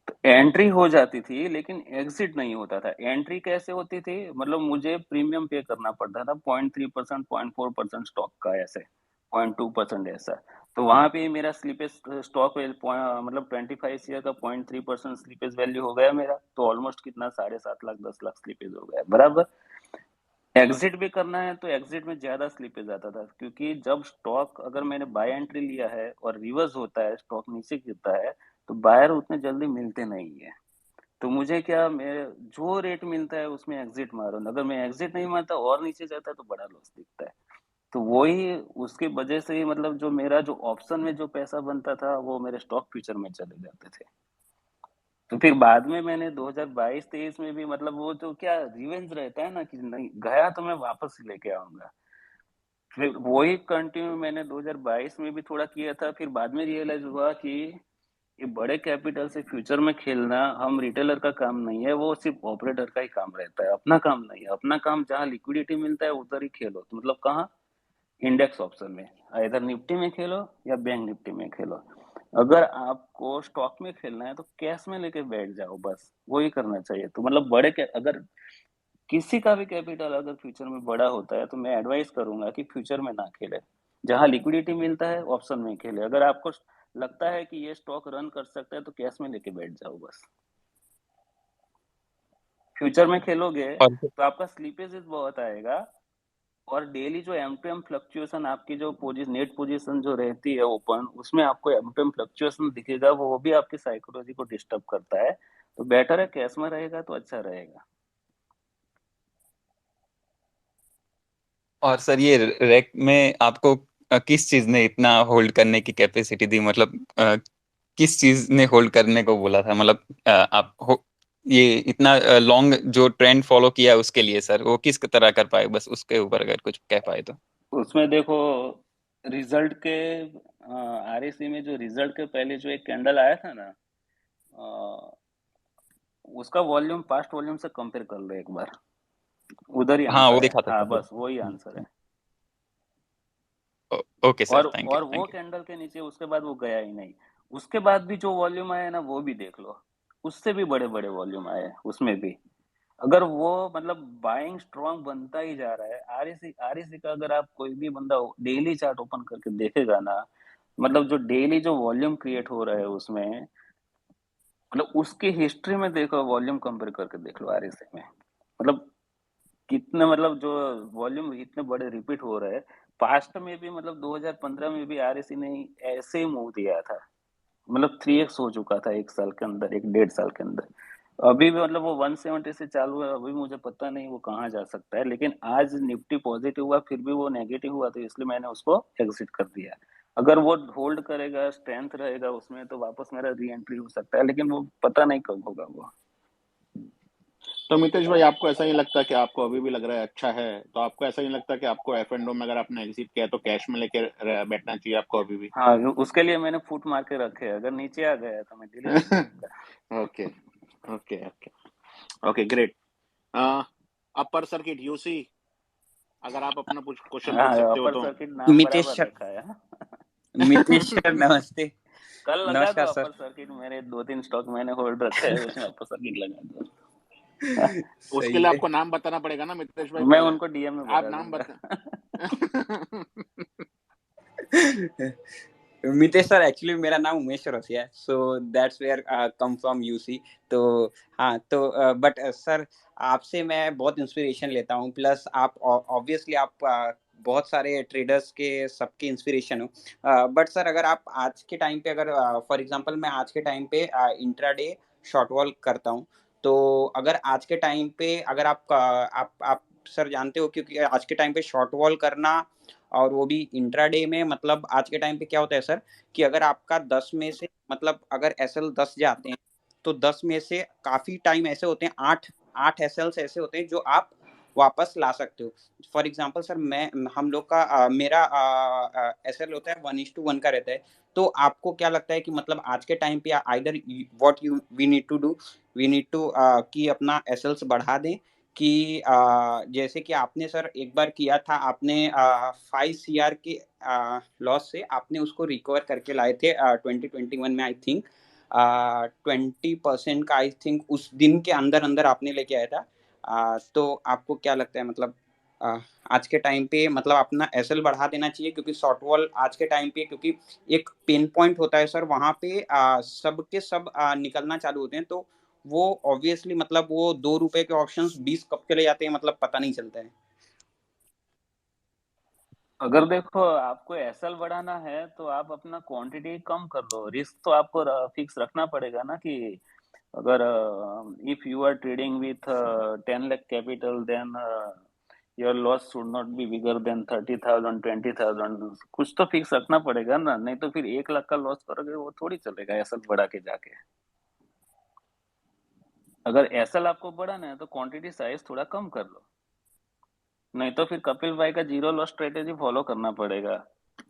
तो एंट्री हो जाती थी लेकिन एग्जिट नहीं होता था। एंट्री कैसे होती थी, मतलब मुझे प्रीमियम पे करना पड़ता था, 0.3%, 0.4% स्टॉक का, ऐसे 0.2% ऐसा। तो वहां पे मेरा स्लीपेज स्टॉक, मतलब 25 ईयर का 0.3% स्लीपेज वैल्यू हो गया मेरा। तो ऑलमोस्ट कितना, 7.5 लाख 10 लाख स्लीपेज हो गया बराबर। एग्जिट भी करना है तो एग्जिट में ज्यादा स्लिपेज आता था, क्योंकि जब स्टॉक, अगर मैंने बाय एंट्री लिया है और रिवर्स होता है, स्टॉक नीचे गिरता है, तो बायर उतने जल्दी मिलते नहीं है। तो मुझे क्या, मैं जो रेट मिलता है उसमें एग्जिट मारो। अगर मैं एग्जिट नहीं मारता और नीचे जाता है तो बड़ा लॉस दिखता है। तो वही, उसकी वजह से ही, मतलब जो मेरा जो ऑप्शन में जो पैसा बनता था वो मेरे स्टॉक फ्यूचर में चले जाते थे। तो फिर बाद में मैंने 2022-23 में भी, मतलब वो तो क्या रिवेंज रहता है ना, कि नहीं गया तो मैं वापस ही लेके आऊंगा। फिर वही कंटिन्यू मैंने 2022 में भी थोड़ा किया था। फिर बाद में रियलाइज हुआ कि ये बड़े कैपिटल से फ्यूचर में खेलना हम रिटेलर का काम नहीं है, वो सिर्फ ऑपरेटर का ही काम रहता है, अपना काम नहीं है। अपना काम जहाँ लिक्विडिटी मिलता है उधर ही खेलो। तो मतलब कहाँ, इंडेक्स ऑप्शन में, इधर निफ्टी में खेलो या बैंक निफ्टी में खेलो। अगर आपको स्टॉक में खेलना है तो कैश में लेके बैठ जाओ, बस वही करना चाहिए। तो मतलब बड़े के अगर किसी का भी कैपिटल अगर फ्यूचर में बड़ा होता है तो मैं एडवाइस करूंगा कि फ्यूचर में ना खेले, जहां लिक्विडिटी मिलता है ऑप्शन में खेले। अगर आपको लगता है कि ये स्टॉक रन कर सकता है तो कैश में लेके बैठ जाओ बस। फ्यूचर में खेलोगे और तो आपका स्लीपेज बहुत आएगा, और डेली जो एम टू एम फ्लक्चुएशन आपकी जो नेट पोजीशन जो रहती है ओपन, उसमें आपको एम टू एम फ्लक्चुएशन दिखेगा, वो भी आपकी साइकोलॉजी को डिस्टर्ब करता है। तो बेटर है कैश में रहेगा तो अच्छा रहेगा। और सर ये रैक में आपको किस चीज ने इतना होल्ड करने की कैपेसिटी दी, मतलब किस चीज ने होल्ड करने को बोला था, मतलब ये इतना लॉन्ग जो ट्रेंड फॉलो किया उसके लिए सर वो किस तरह कर पाए, बस उसके ऊपर अगर कुछ कह पाए तो। उसमें देखो, रिजल्ट के आरएसी में जो रिजल्ट के पहले जो एक कैंडल आया था ना, अ, उसका वॉल्यूम पास्ट वॉल्यूम से कंपेयर कर लो एक बार, उधर ही हाँ वो आंसर है। देखा था हाँ सर। बस वही आंसर है। ओके सर, थैंक और यू वो थैंक यू। कैंडल के नीचे उसके बाद वो गया ही नहीं। उसके बाद भी जो वॉल्यूम आया ना वो भी देख लो, उससे भी बड़े बड़े वॉल्यूम आए उसमें भी। अगर वो मतलब बाइंग स्ट्रांग बनता ही जा रहा है, आरएसी का अगर आप कोई भी बंदा डेली चार्ट ओपन करके देखेगा ना, मतलब जो डेली जो वॉल्यूम क्रिएट हो रहा है उसमें, मतलब उसकी हिस्ट्री में देखो, वॉल्यूम कंपेयर करके देख लो आरएसी में, मतलब कितने, मतलब जो वॉल्यूम इतने बड़े रिपीट हो रहे हैं। पास्ट में भी मतलब 2015 में भी आरएसी ने ऐसे ही मूव दिया था, मतलब 3x हो चुका था एक साल के अंदर, एक 1.5 साल के अंदर। अभी भी मतलब वो 170 से चालू है, अभी मुझे पता नहीं वो कहाँ जा सकता है, लेकिन आज निफ्टी पॉजिटिव हुआ फिर भी वो नेगेटिव हुआ, तो इसलिए मैंने उसको एग्जिट कर दिया। अगर वो होल्ड करेगा, स्ट्रेंथ रहेगा उसमें, तो वापस मेरा री एंट्री हो सकता है, लेकिन वो पता नहीं कब होगा वो। तो मितेश भाई, आपको ऐसा नहीं लगता कि आपको अभी भी लग रहा है अच्छा है, तो आपको ऐसा नहीं लगता कि आपको एफ एंड में अगर आपने एग्जिट किया तो कैश में लेके बैठना चाहिए आपको अभी भी? हाँ, उसके लिए मैंने फुट मार के रखे हैं, अगर नीचे आ गया तो मैं डिलीट कर दूंगा। Okay okay okay okay, great. Upper circuit UC, अगर आप अपना कुछ क्वेश्चन पूछ हाँ, सकते हो अपर तो। सर्किट नाम मितेश बराबर सर, रखा है हाँ। मितेश सर नमस्ते। कल लगा दो नमस्कार सर। अपर सर्किट, मेरे 2-3 स्टॉक मैंने होल्ड रखे हैं, उसमें अपर सर्किट लगा दो। उसके सही लिए है। आपको नाम बताना पड़ेगा ना मितेश भाई मैं पहले। उनको डीएम में आप बता नाम दूंगा। बता। मितेश सर, एक्चुअली मेरा नाम उमेश रसिया है, so that's where come from you see. तो हाँ, तो बट सर, आपसे मैं बहुत इंस्पिरेशन लेता हूँ, प्लस आप ऑब्वियसली आप बहुत सारे ट्रेडर्स के सबके इंस्पिरेशन हो। बट सर, अगर आप आज के टाइम पे, अगर फॉर एग्जांपल मैं आज के टाइम पे इंट्राडे शॉर्ट वॉल करता हूँ, तो अगर आज के टाइम पे अगर आप सर जानते हो, क्योंकि आज के टाइम पे शॉर्ट वॉल करना, और वो भी इंट्राडे में, मतलब आज के टाइम पे क्या होता है सर, कि अगर आपका 10 में से, मतलब अगर एसएल 10 जाते हैं, तो 10 में से काफी टाइम ऐसे होते हैं, 8 एसएल्स ऐसे होते हैं जो आप वापस ला सकते हो। फॉर एग्जांपल सर, मैं हम लोग का मेरा एसएल होता है 1:1 का रहता है। तो आपको क्या लगता है कि मतलब आज के टाइम पे either what you we need to do, we need to कि अपना एसएल्स बढ़ा दें, कि जैसे कि आपने सर एक बार किया था, आपने 5 CR के लॉस से आपने उसको रिकवर करके लाए थे 2021 में, आई थिंक 20% का, आई थिंक उस दिन के अंदर अंदर आपने लेके आया था। तो आपको क्या लगता है, मतलब आज के टाइम पे मतलब अपना एसएल बढ़ा देना चाहिए, क्योंकि शॉर्ट वॉल आज के टाइम पे, क्योंकि एक पेन पॉइंट होता है सर, वहां पे सब के सब निकलना चालू होते हैं, तो वो ऑब्वियसली मतलब वो 2 रुपए के ऑप्शंस 20 कब चले जाते हैं, मतलब पता नहीं चलता है। अगर देखो आपको एसएल बढ़ाना है तो आप अपना क्वांटिटी कम कर लो, रिस्क तो आपको फिक्स रखना पड़ेगा ना, कि अगर if you are trading with 10 lakh capital, then your loss should not be bigger than 30,000 20,000, कुछ तो फिक्स रखना पड़ेगा ना, नहीं तो फिर 1 लाख का लॉस करोगे वो थोड़ी चलेगा एसएल बढ़ा के जाके। अगर एसएल आपको बढ़ाना है तो क्वांटिटी साइज थोड़ा कम कर लो, नहीं तो फिर कपिल भाई का जीरो लॉस स्ट्रेटेजी फॉलो करना पड़ेगा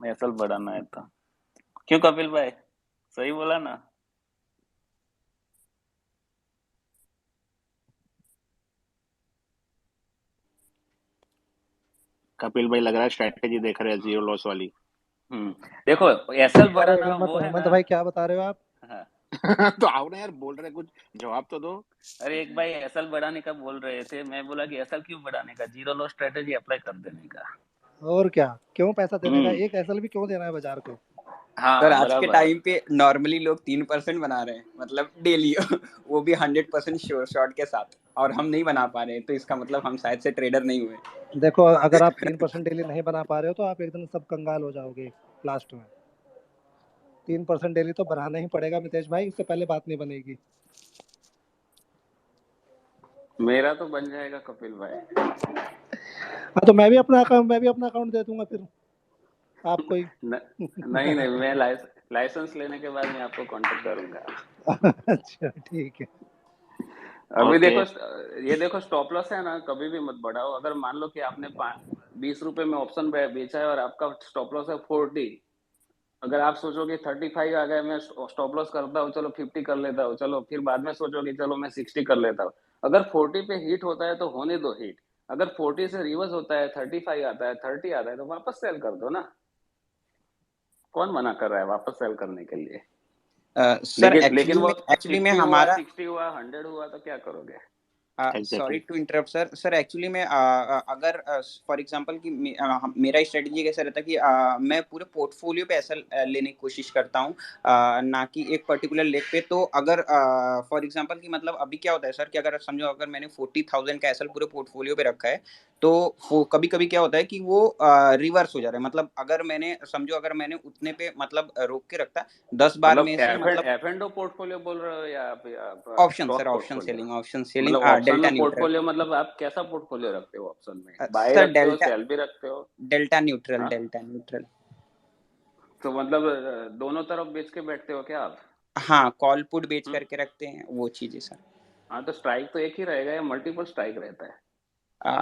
एसएल बढ़ाना है तो। क्यों कपिल भाई, सही बोला ना? कपिल भाई लग रहा है स्ट्रैटेजी देख रहे हैं जीरो लॉस वाली। देखो एसएल अरे बढ़ाना हेमंत वो है हेमंत ना। भाई क्या बता रहे हो आप? हाँ, तो आओ ना यार, बोल रहे कुछ जवाब तो दो। अरे एक भाई एसएल बढ़ाने का बोल रहे थे, मैं बोला कि एसएल क्यों बढ़ाने का, जीरो लॉस स्ट्रेटेजी अप्लाई कर देने का। और क्या, क्यों पैसा देने का, हम्म। एक एसएल भी क्यों देना है बाजार को। सर हाँ आज के बराबर। टाइम पे नॉर्मली लोग 3% बना रहे हैं, मतलब डेली वो भी 100% शॉर्ट के साथ, और हम नहीं बना पा रहे हैं, तो इसका मतलब हम शायद से ट्रेडर नहीं हुए। देखो, अगर आप 3% डेली नहीं बना पा रहे हो तो आप एकदम सब कंगाल हो जाओगे लास्ट में। 3% डेली तो बनाना ही पड़ेगा मितेश भाई, इससे पहले बात नहीं बनेगी। मेरा तो बन जाएगा कपिल भाई। हाँ तो मैं भी अपना अकाउंट दे दूंगा फिर आपको ही। नहीं नहीं, मैं लाइसेंस लेने के बाद मैं आपको कांटेक्ट करूंगा। अच्छा ठीक है। अभी ओके। देखो, ये देखो स्टॉप लॉस है ना, कभी भी मत बढ़ाओ। अगर मान लो कि आपने 20 रुपए में ऑप्शन बेचा है और आपका स्टॉप लॉस है 40, अगर आप सोचोगे 35 आ गए, मैं स्टॉप लॉस करता हूँ, चलो 50 कर लेता हूँ, चलो फिर बाद में सोचोगे चलो मैं 60 कर लेता हूँ। अगर 40 पे हिट होता है तो होने दो हिट। अगर 40 से रिवर्स होता है, 35 आता है, 30 आता है, तो वापस सेल कर दो ना। कौन मना कर रहा है वापस सेल करने के लिए? सर लेकिन वो एक्चुअली में 50 हुआ, हमारा 60 हुआ, 100 हुआ तो क्या करोगे? Sorry exactly. To interrupt sir actually में अगर फॉर एग्जांपल कि मेरा स्ट्रेटजी कैसा रहता है कि मैं पूरे पोर्टफोलियो पे ऐसा लेने की कोशिश करता हूँ, ना कि एक पर्टिकुलर लेग पे। तो अगर फॉर एग्जांपल कि मतलब अभी क्या होता है सर कि अगर समझो अगर मैंने 40,000 का एसएल पूरे पोर्टफोलियो पे रखा है, तो कभी कभी क्या होता है कि वो रिवर्स हो जा रहा है। मतलब अगर मैंने समझो अगर मैंने उतने पे मतलब रोक के रखा 10 बार मतलब में से, मतलब एफ एंड ओ पोर्टफोलियो बोल रहे हो या option sir, stock option portfolio? Selling मतलब ऑप्शन डेल्टा में न्यूट्रल। पोर्टफोलियो, मतलब आप कैसा पोर्टफोलियो रखते हो? ऑप्शन में बाय सर रखते हो, सेल भी रखते हो? डेल्टा न्यूट्रल हाँ, डेल्टा न्यूट्रल। तो मतलब दोनों तरफ बेच के बैठते हो क्या आप? हाँ, कॉल पुट बेच हम्म? करके रखते हैं वो चीजें सर। हाँ, तो स्ट्राइक तो एक ही रहेगा या मल्टीपल स्ट्राइक रहता है?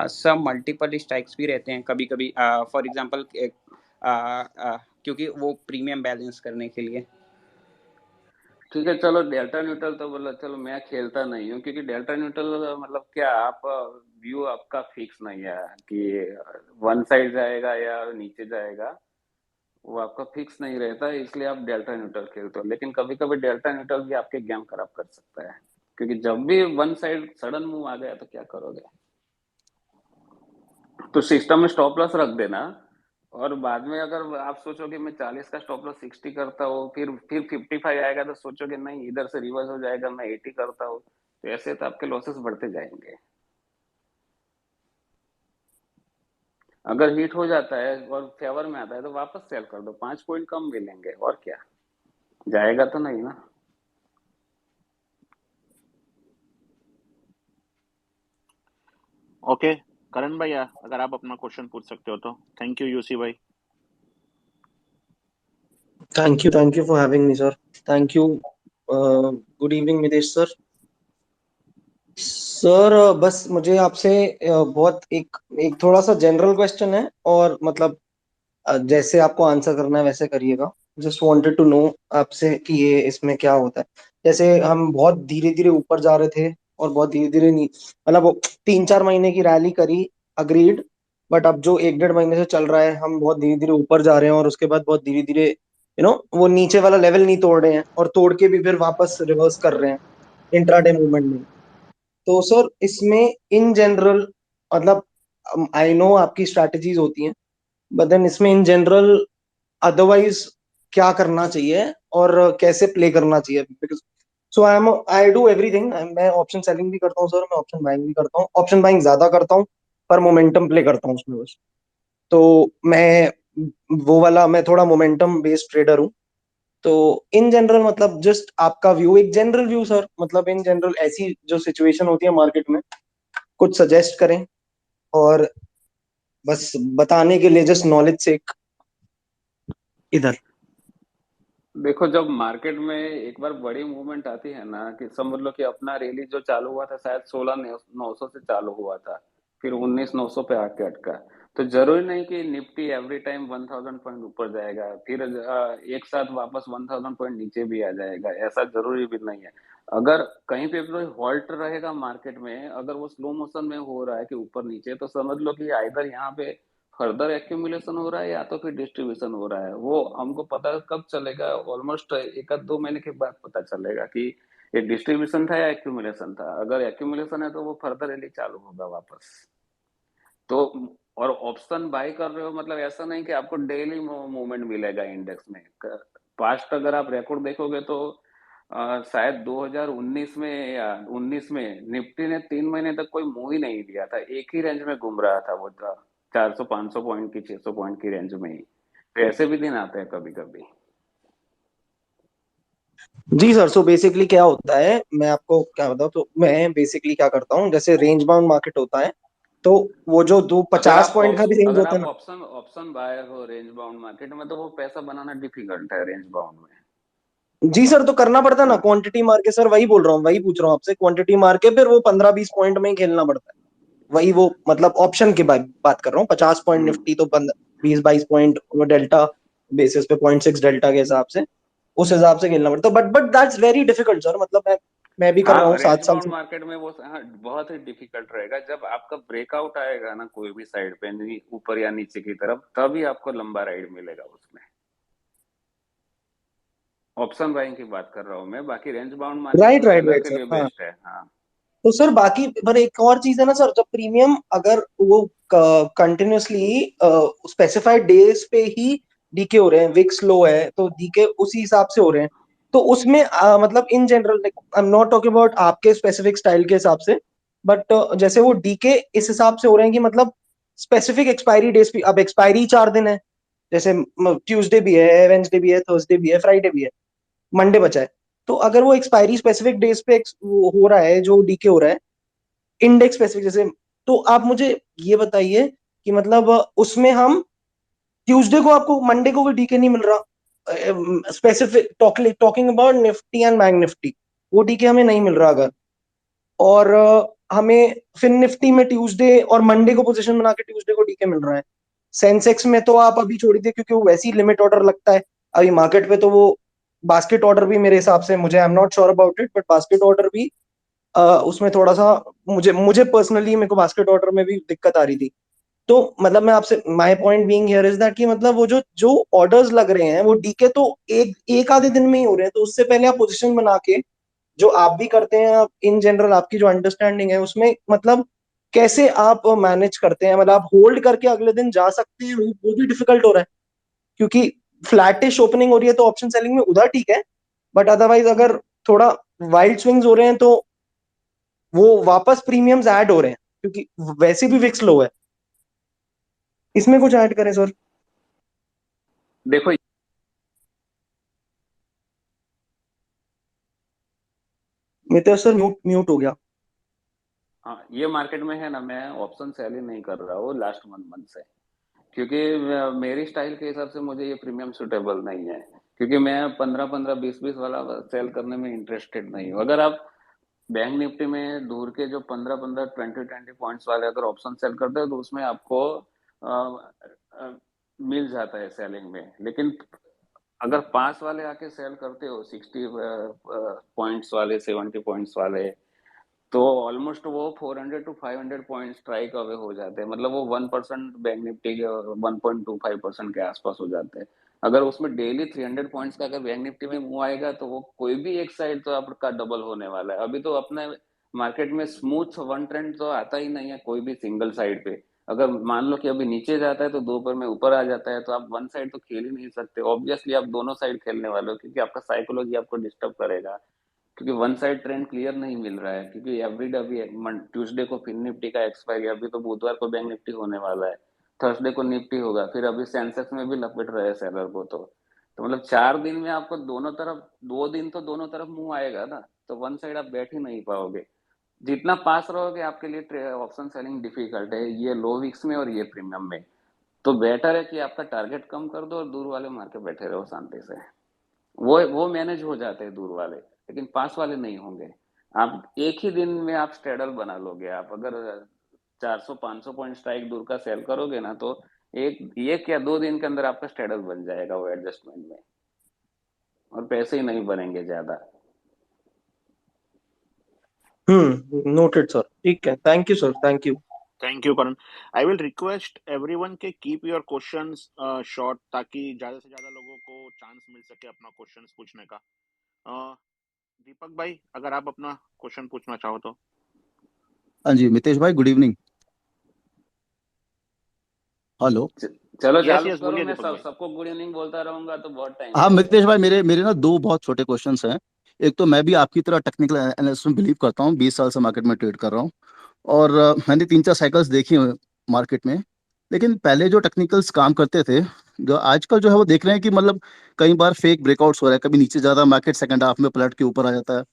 सब मल्टीपल स्ट्राइक्स भी रहते हैं कभी कभी, फॉर एग्जांपल क्योंकि वो प्रीमियम बैलेंस करने के लिए। ठीक है, चलो डेल्टा न्यूट्रल तो बोला, चलो मैं खेलता नहीं हूँ, क्योंकि डेल्टा न्यूट्रल मतलब क्या, आप व्यू आपका फिक्स नहीं है कि वन साइड जाएगा या नीचे जाएगा, वो आपका फिक्स नहीं रहता है, इसलिए आप डेल्टा न्यूट्रल खेलते हो। लेकिन कभी कभी डेल्टा न्यूट्रल भी आपके गेम खराब कर सकता है, क्योंकि जब भी वन साइड सडन मूव आ गया तो क्या करोगे? तो सिस्टम में स्टॉप लॉस रख देना, और बाद में अगर आप सोचोगे मैं 40 का स्टॉप लॉस 60 करता हूँ, फिर 55 आएगा तो सोचोगे नहीं इधर से रिवर्स हो जाएगा, मैं 80 करता हूँ, तो ऐसे तो आपके लॉसेस बढ़ते जाएंगे। अगर हिट हो जाता है और फेवर में आता है तो वापस सेल कर दो, 5 पॉइंट कम मिलेंगे, और क्या जाएगा तो नहीं ना। ओके करण भैया, अगर आप अपना क्वेश्चन पूछ सकते हो तो। थैंक यू यूसी भाई। Thank you for having me, sir. Thank you. Good evening, Mitesh sir. Sir बस मुझे आपसे बहुत एक एक थोड़ा सा जनरल क्वेश्चन है, और मतलब जैसे आपको आंसर करना है वैसे करिएगा। जस्ट वांटेड टू नो आपसे कि ये इसमें क्या होता है। जैसे हम बहुत धीरे धीरे ऊपर जा रहे थे और बहुत धीरे धीरे मतलब वो 3-4 महीने की रैली करी, अग्रीड। बट अब जो 1-1.5 महीने से चल रहा है, हम बहुत धीरे धीरे ऊपर जा रहे हैं और उसके बाद बहुत धीरे धीरे वो नीचे वाला लेवल नहीं तोड़ रहे हैं, और तोड़ के भी फिर वापस रिवर्स कर रहे हैं इंट्राडे मूवमेंट में। तो सर इसमें इन जनरल, मतलब आई नो आपकी स्ट्रैटेजीज होती हैं, बट देन इसमें इन जनरल अदरवाइज क्या करना चाहिए और कैसे प्ले करना चाहिए? Because so I do everything. मैं ऑप्शन सेलिंग भी करता हूँ सर, मैं ऑप्शन बाइंग भी करता हूँ, ऑप्शन बाइंग ज्यादा करता हूँ, पर मोमेंटम प्ले करता हूँ उसमें बस। तो मैं वो वाला, मैं थोड़ा मोमेंटम बेस्ड ट्रेडर हूँ। तो इन जनरल मतलब जस्ट आपका व्यू, एक जनरल व्यू सर, मतलब इन जनरल ऐसी जो सिचुएशन होती है मार्केट में, कुछ सजेस्ट करें। और बस बताने के लिए जस्ट नॉलेज से इधर। देखो, जब मार्केट में एक बार बड़ी मूवमेंट आती है ना, कि समझ लो कि अपना रैली जो चालू हुआ था शायद 16,900 से चालू हुआ था, फिर 19,900 पे आके अटका, तो जरूरी नहीं कि निफ्टी एवरी टाइम 1,000 पॉइंट ऊपर जाएगा, फिर एक साथ वापस 1,000 पॉइंट नीचे भी आ जाएगा, ऐसा जरूरी भी नहीं है। अगर कहीं पे भी हॉल्ट रहेगा मार्केट में, अगर वो स्लो मोशन में हो रहा है कि ऊपर नीचे, तो समझ लो कि आइदर यहाँ पे फर्दर एक्यूमुलेशन हो रहा है या तो फिर डिस्ट्रीब्यूशन हो रहा है, वो हमको पता कब चलेगा, ऑलमोस्ट एक आध 2 महीने के बाद पता चलेगा कि ये डिस्ट्रीब्यूशन था या एक्यूमुलेशन था। अगर एक्यूमुलेशन है तो वो फर्दर रैली चालू होगा वापस। तो और ऑप्शन बाय कर रहे हो मतलब ऐसा नहीं कि आपको डेली मूवमेंट मिलेगा इंडेक्स में। पास्ट अगर आप रिकॉर्ड देखोगे तो शायद 2019 में या 19 में निफ्टी ने 3 महीने तक कोई मूव ही नहीं दिया था, एक ही रेंज में घूम रहा था, वो था 400-500 पॉइंट की, 600 पॉइंट की रेंज में ही। तो ऐसे भी दिन आते हैं कभी कभी। जी सर, सो बेसिकली क्या होता है, मैं आपको क्या बताऊं, तो मैं बेसिकली क्या करता हूँ, जैसे रेंज बाउंड मार्केट होता है, तो वो जो दो अगर 50 आप पॉइंट का भी रेंज अगर होता है आप ना। ऑप्शन ऑप्शन बायर हो रेंज बाउंड मार्केट में, तो वो पैसा बनाना डिफिकल्ट है रेंज बाउंड में। जी सर, तो करना पड़ता है ना, हाँ क्वांटिटी मार के, सर वही बोल रहा हूँ, वही पूछ रहा हूँ आपसे, क्वांटिटी मार के फिर वो 15-20 पॉइंट में ही खेलना पड़ता है। वही वो मतलब ऑप्शन की बात कर रहा हूँ, 50 पॉइंट निफ्टी तो 20-22 पॉइंट वो डेल्टा बेसिस पे, 0.6 डेल्टा के हिसाब से, उस हिसाब से खेलना पड़ता है। But that's very difficult sir, मतलब मैं भी कर रहा हाँ, हूँ रेंज 7 साल बाउंड से। मार्केट में वो हाँ, बहुत ही डिफिकल्ट रहेगा। जब आपका ब्रेकआउट आएगा ना कोई भी साइड पे, ऊपर या नीचे की तरफ, तभी आपको लंबा राइड मिलेगा उसमें। ऑप्शन बाइंग की बात कर रहा हूँ मैं, बाकी रेंज बाउंड मार्केट राइट तो राइट सेलर राइट के सर, लिए हाँ। बेस्ट है। हाँ तो सर बाकी पर एक और चीज है ना सर, जब प्रीमियम अगर वो कंटिन्यूसली स्पेसिफाइड डेज पे ही डीके हो रहे हैं, विक्स लो है तो डीके उसी हिसाब से हो रहे हैं, तो उसमें मतलब in general, I am not talking about आपके स्पेसिफिक स्टाइल के हिसाब से, बट जैसे वो डीके इस हिसाब से हो रहे हैं कि मतलब स्पेसिफिक एक्सपायरी डेज भी, अब एक्सपायरी 4 दिन है, जैसे ट्यूसडे भी है, वेंसडे भी है, थर्सडे भी है, फ्राइडे भी है, मंडे बचा है। तो अगर वो एक्सपायरी स्पेसिफिक डेज पे वो हो रहा है, जो डीके हो रहा है इंडेक्स स्पेसिफिक जैसे, तो आप मुझे ये बताइए कि मतलब उसमें हम ट्यूसडे को, आपको मंडे को भी डीके नहीं मिल रहा specific, talking about Nifty and bank Nifty, वो डीके हमें नहीं मिल रहा अगर, और हमें फिन निफ्टी में ट्यूसडे और मंडे को पोजीशन बना के ट्यूसडे को डीके मिल रहा है। सेंसेक्स में तो आप अभी छोड़ दीजिए, क्योंकि वो वैसे ही लिमिट ऑर्डर लगता है अभी मार्केट पे, तो वो बास्केट ऑर्डर भी मेरे हिसाब से, मुझे I am not sure about it, but basket order भी उसमें थोड़ा सा, मुझे मुझे पर्सनली, मेरे को बास्केट ऑर्डर में भी दिक्कत आ रही थी। तो मतलब मैं आपसे, my point being here is that कि मतलब वो जो जो ऑर्डर्स लग रहे हैं वो डीके तो एक एक आधे दिन में ही हो रहे हैं, तो उससे पहले आप पोजीशन बना के, जो आप भी करते हैं, आप इन जनरल आपकी जो अंडरस्टैंडिंग है उसमें, मतलब कैसे आप मैनेज करते हैं, मतलब आप होल्ड करके अगले दिन जा सकते हैं, वो भी डिफिकल्ट हो रहा है, क्योंकि फ्लैटिश ओपनिंग हो रही है तो ऑप्शन सेलिंग में उधर ठीक है, बट अदरवाइज अगर थोड़ा वाइल्ड स्विंग्स हो रहे हैं तो वो वापस प्रीमियम्स ऐड हो रहे हैं, क्योंकि वैसे भी विक्स लो है, इसमें कुछ ऐड करें सर। देखो, मितेश सर म्यूट म्यूट हो गया। हाँ ये मार्केट में है ना, मैं ऑप्शन सेल ही नहीं कर रहा हूँ लास्ट मंथ से, क्योंकि मेरी स्टाइल के हिसाब से मुझे ये प्रीमियम सुटेबल नहीं है, क्योंकि मैं 15-15 20-20 वाला सेल करने में इंटरेस्टेड नहीं हूँ। अगर आप बैंक निफ्टी में दूर के जो 15-15 20-20 पॉइंट्स वाले अगर ऑप्शन सेल करते हो तो उसमें आपको अ, अ, मिल जाता है सेलिंग में। लेकिन अगर पास वाले आके सेल करते हो 60 पॉइंट्स वाले, 70 पॉइंट्स वाले, तो ऑलमोस्ट वो 400 to 500 पॉइंट स्ट्राइक अवे हो जाते हैं, मतलब वो 1% बैंक निफ्टी के 1.25% के आसपास हो जाते हैं। अगर उसमें डेली 300 पॉइंट्स का अगर बैंक निफ्टी में मूव आएगा तो वो कोई भी एक साइड तो आपका डबल होने वाला है। अभी तो अपने मार्केट में स्मूथ वन ट्रेंड तो आता ही नहीं है कोई भी सिंगल साइड पे। अगर मान लो कि अभी नीचे जाता है तो दोपहर में ऊपर आ जाता है, तो आप वन साइड तो खेल ही नहीं सकते। ऑब्वियसली आप दोनों साइड खेलने वाले हो, क्योंकि आपका साइकोलॉजी आपको डिस्टर्ब करेगा, क्योंकि वन साइड ट्रेंड क्लियर नहीं मिल रहा है। क्योंकि एवरीडे अभी ट्यूसडे को फिर निफ्टी का एक्सपायरी, अभी तो बुधवार को बैंक निफ्टी होने वाला है, थर्सडे को निफ्टी होगा, फिर अभी सेंसेक्स में भी लपेट रहे हैं सेलर को। तो मतलब 4 दिन में आपको दोनों तरफ, 2 दिन तो दोनों तरफ मुंह आएगा ना, तो वन साइड आप बैठ ही नहीं पाओगे। जितना पास रहोगे आपके लिए ऑप्शन सेलिंग डिफिकल्ट है, ये लो विक्स में और ये प्रीमियम में। तो बेटर है कि आपका टारगेट कम कर दो और दूर वाले मार के बैठे रहो शांति से। वो मैनेज हो जाते हैं दूर वाले, लेकिन पास वाले नहीं होंगे। आप एक ही दिन में आप स्ट्रेडल बना लोगे। आप अगर 400-500 पॉइंट स्ट्राइक दूर का सेल करोगे ना, तो एक या 2 दिन के अंदर आपका स्ट्रेडल बन जाएगा वो एडजस्टमेंट में, और पैसे ही नहीं बनेंगे ज्यादा। नोटेड सर, ठीक है, thank you sir, thank you. Thank you Karan. I will request everyone के कीप योर क्वेश्चंस शॉर्ट, ताकि ज्यादा से ज्यादा लोगों को चांस मिल सके अपना क्वेश्चंस पूछने का। दीपक भाई, अगर आप अपना क्वेश्चन पूछना चाहो तो। हाँ जी मितेश भाई, गुड इवनिंग। हेलो। चलो यस चालू यस, करो, बोलिए मैं दीपक भाई। सबको गुड इवनिंग बोलता रहूंगा तो बहुत टाइम हाँ मितेश जाएगा। भाई, मेरे मेरे ना दो बहुत छोटे क्वेश्चंस हैं। एक तो मैं भी आपकी तरह टेक्निकल एनालिसिस में बिलीव करता हूँ, 20 साल से मार्केट में ट्रेड कर रहा हूँ। और मैंने 3-4 साइकिल्स देखी हैं मार्केट में। लेकिन पहले जो टेक्निकल्स काम करते थे, जो आजकल जो है वो देख रहे हैं कि मतलब कई बार फेक ब्रेकआउट्स हो रहा है, कभी नीचे ज़्यादा मार्केट सेकंड हाफ में पलट के ऊपर आ जाता है।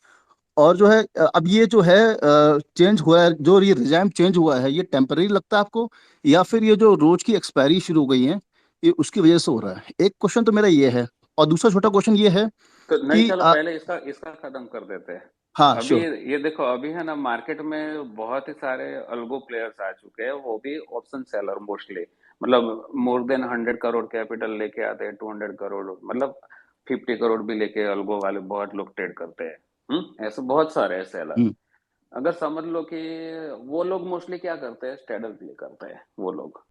और जो है अब ये जो है चेंज हुआ है, जो ये रिजाइम चेंज हुआ है, ये टेम्पररी लगता है आपको, या फिर ये जो रोज की एक्सपायरी शुरू हो गई है ये उसकी वजह से हो रहा है? एक क्वेश्चन तो मेरा ये है। और दूसरा छोटा क्वेश्चन ये है तो नहीं, कि चलो पहले इसका इसका खत्म कर देते हैं। हाँ अभी श्योर। ये देखो, अभी है ना मार्केट में बहुत ही सारे अल्गो प्लेयर्स आ चुके हैं, वो भी ऑप्शन सेलर मोस्टली। मतलब मोर देन 100 करोड़ कैपिटल लेके आते हैं, 200 करोड़, मतलब 50 करोड़ भी लेके अल्गो वाले बहुत लोग ट्रेड करते हैं। ऐसे बहुत सारे हैं सेलर। हम्म। अगर समझ लो कि वो लोग मोस्टली क्या करते हैं, स्ट्रैडल प्ले करते हैं वो लोग।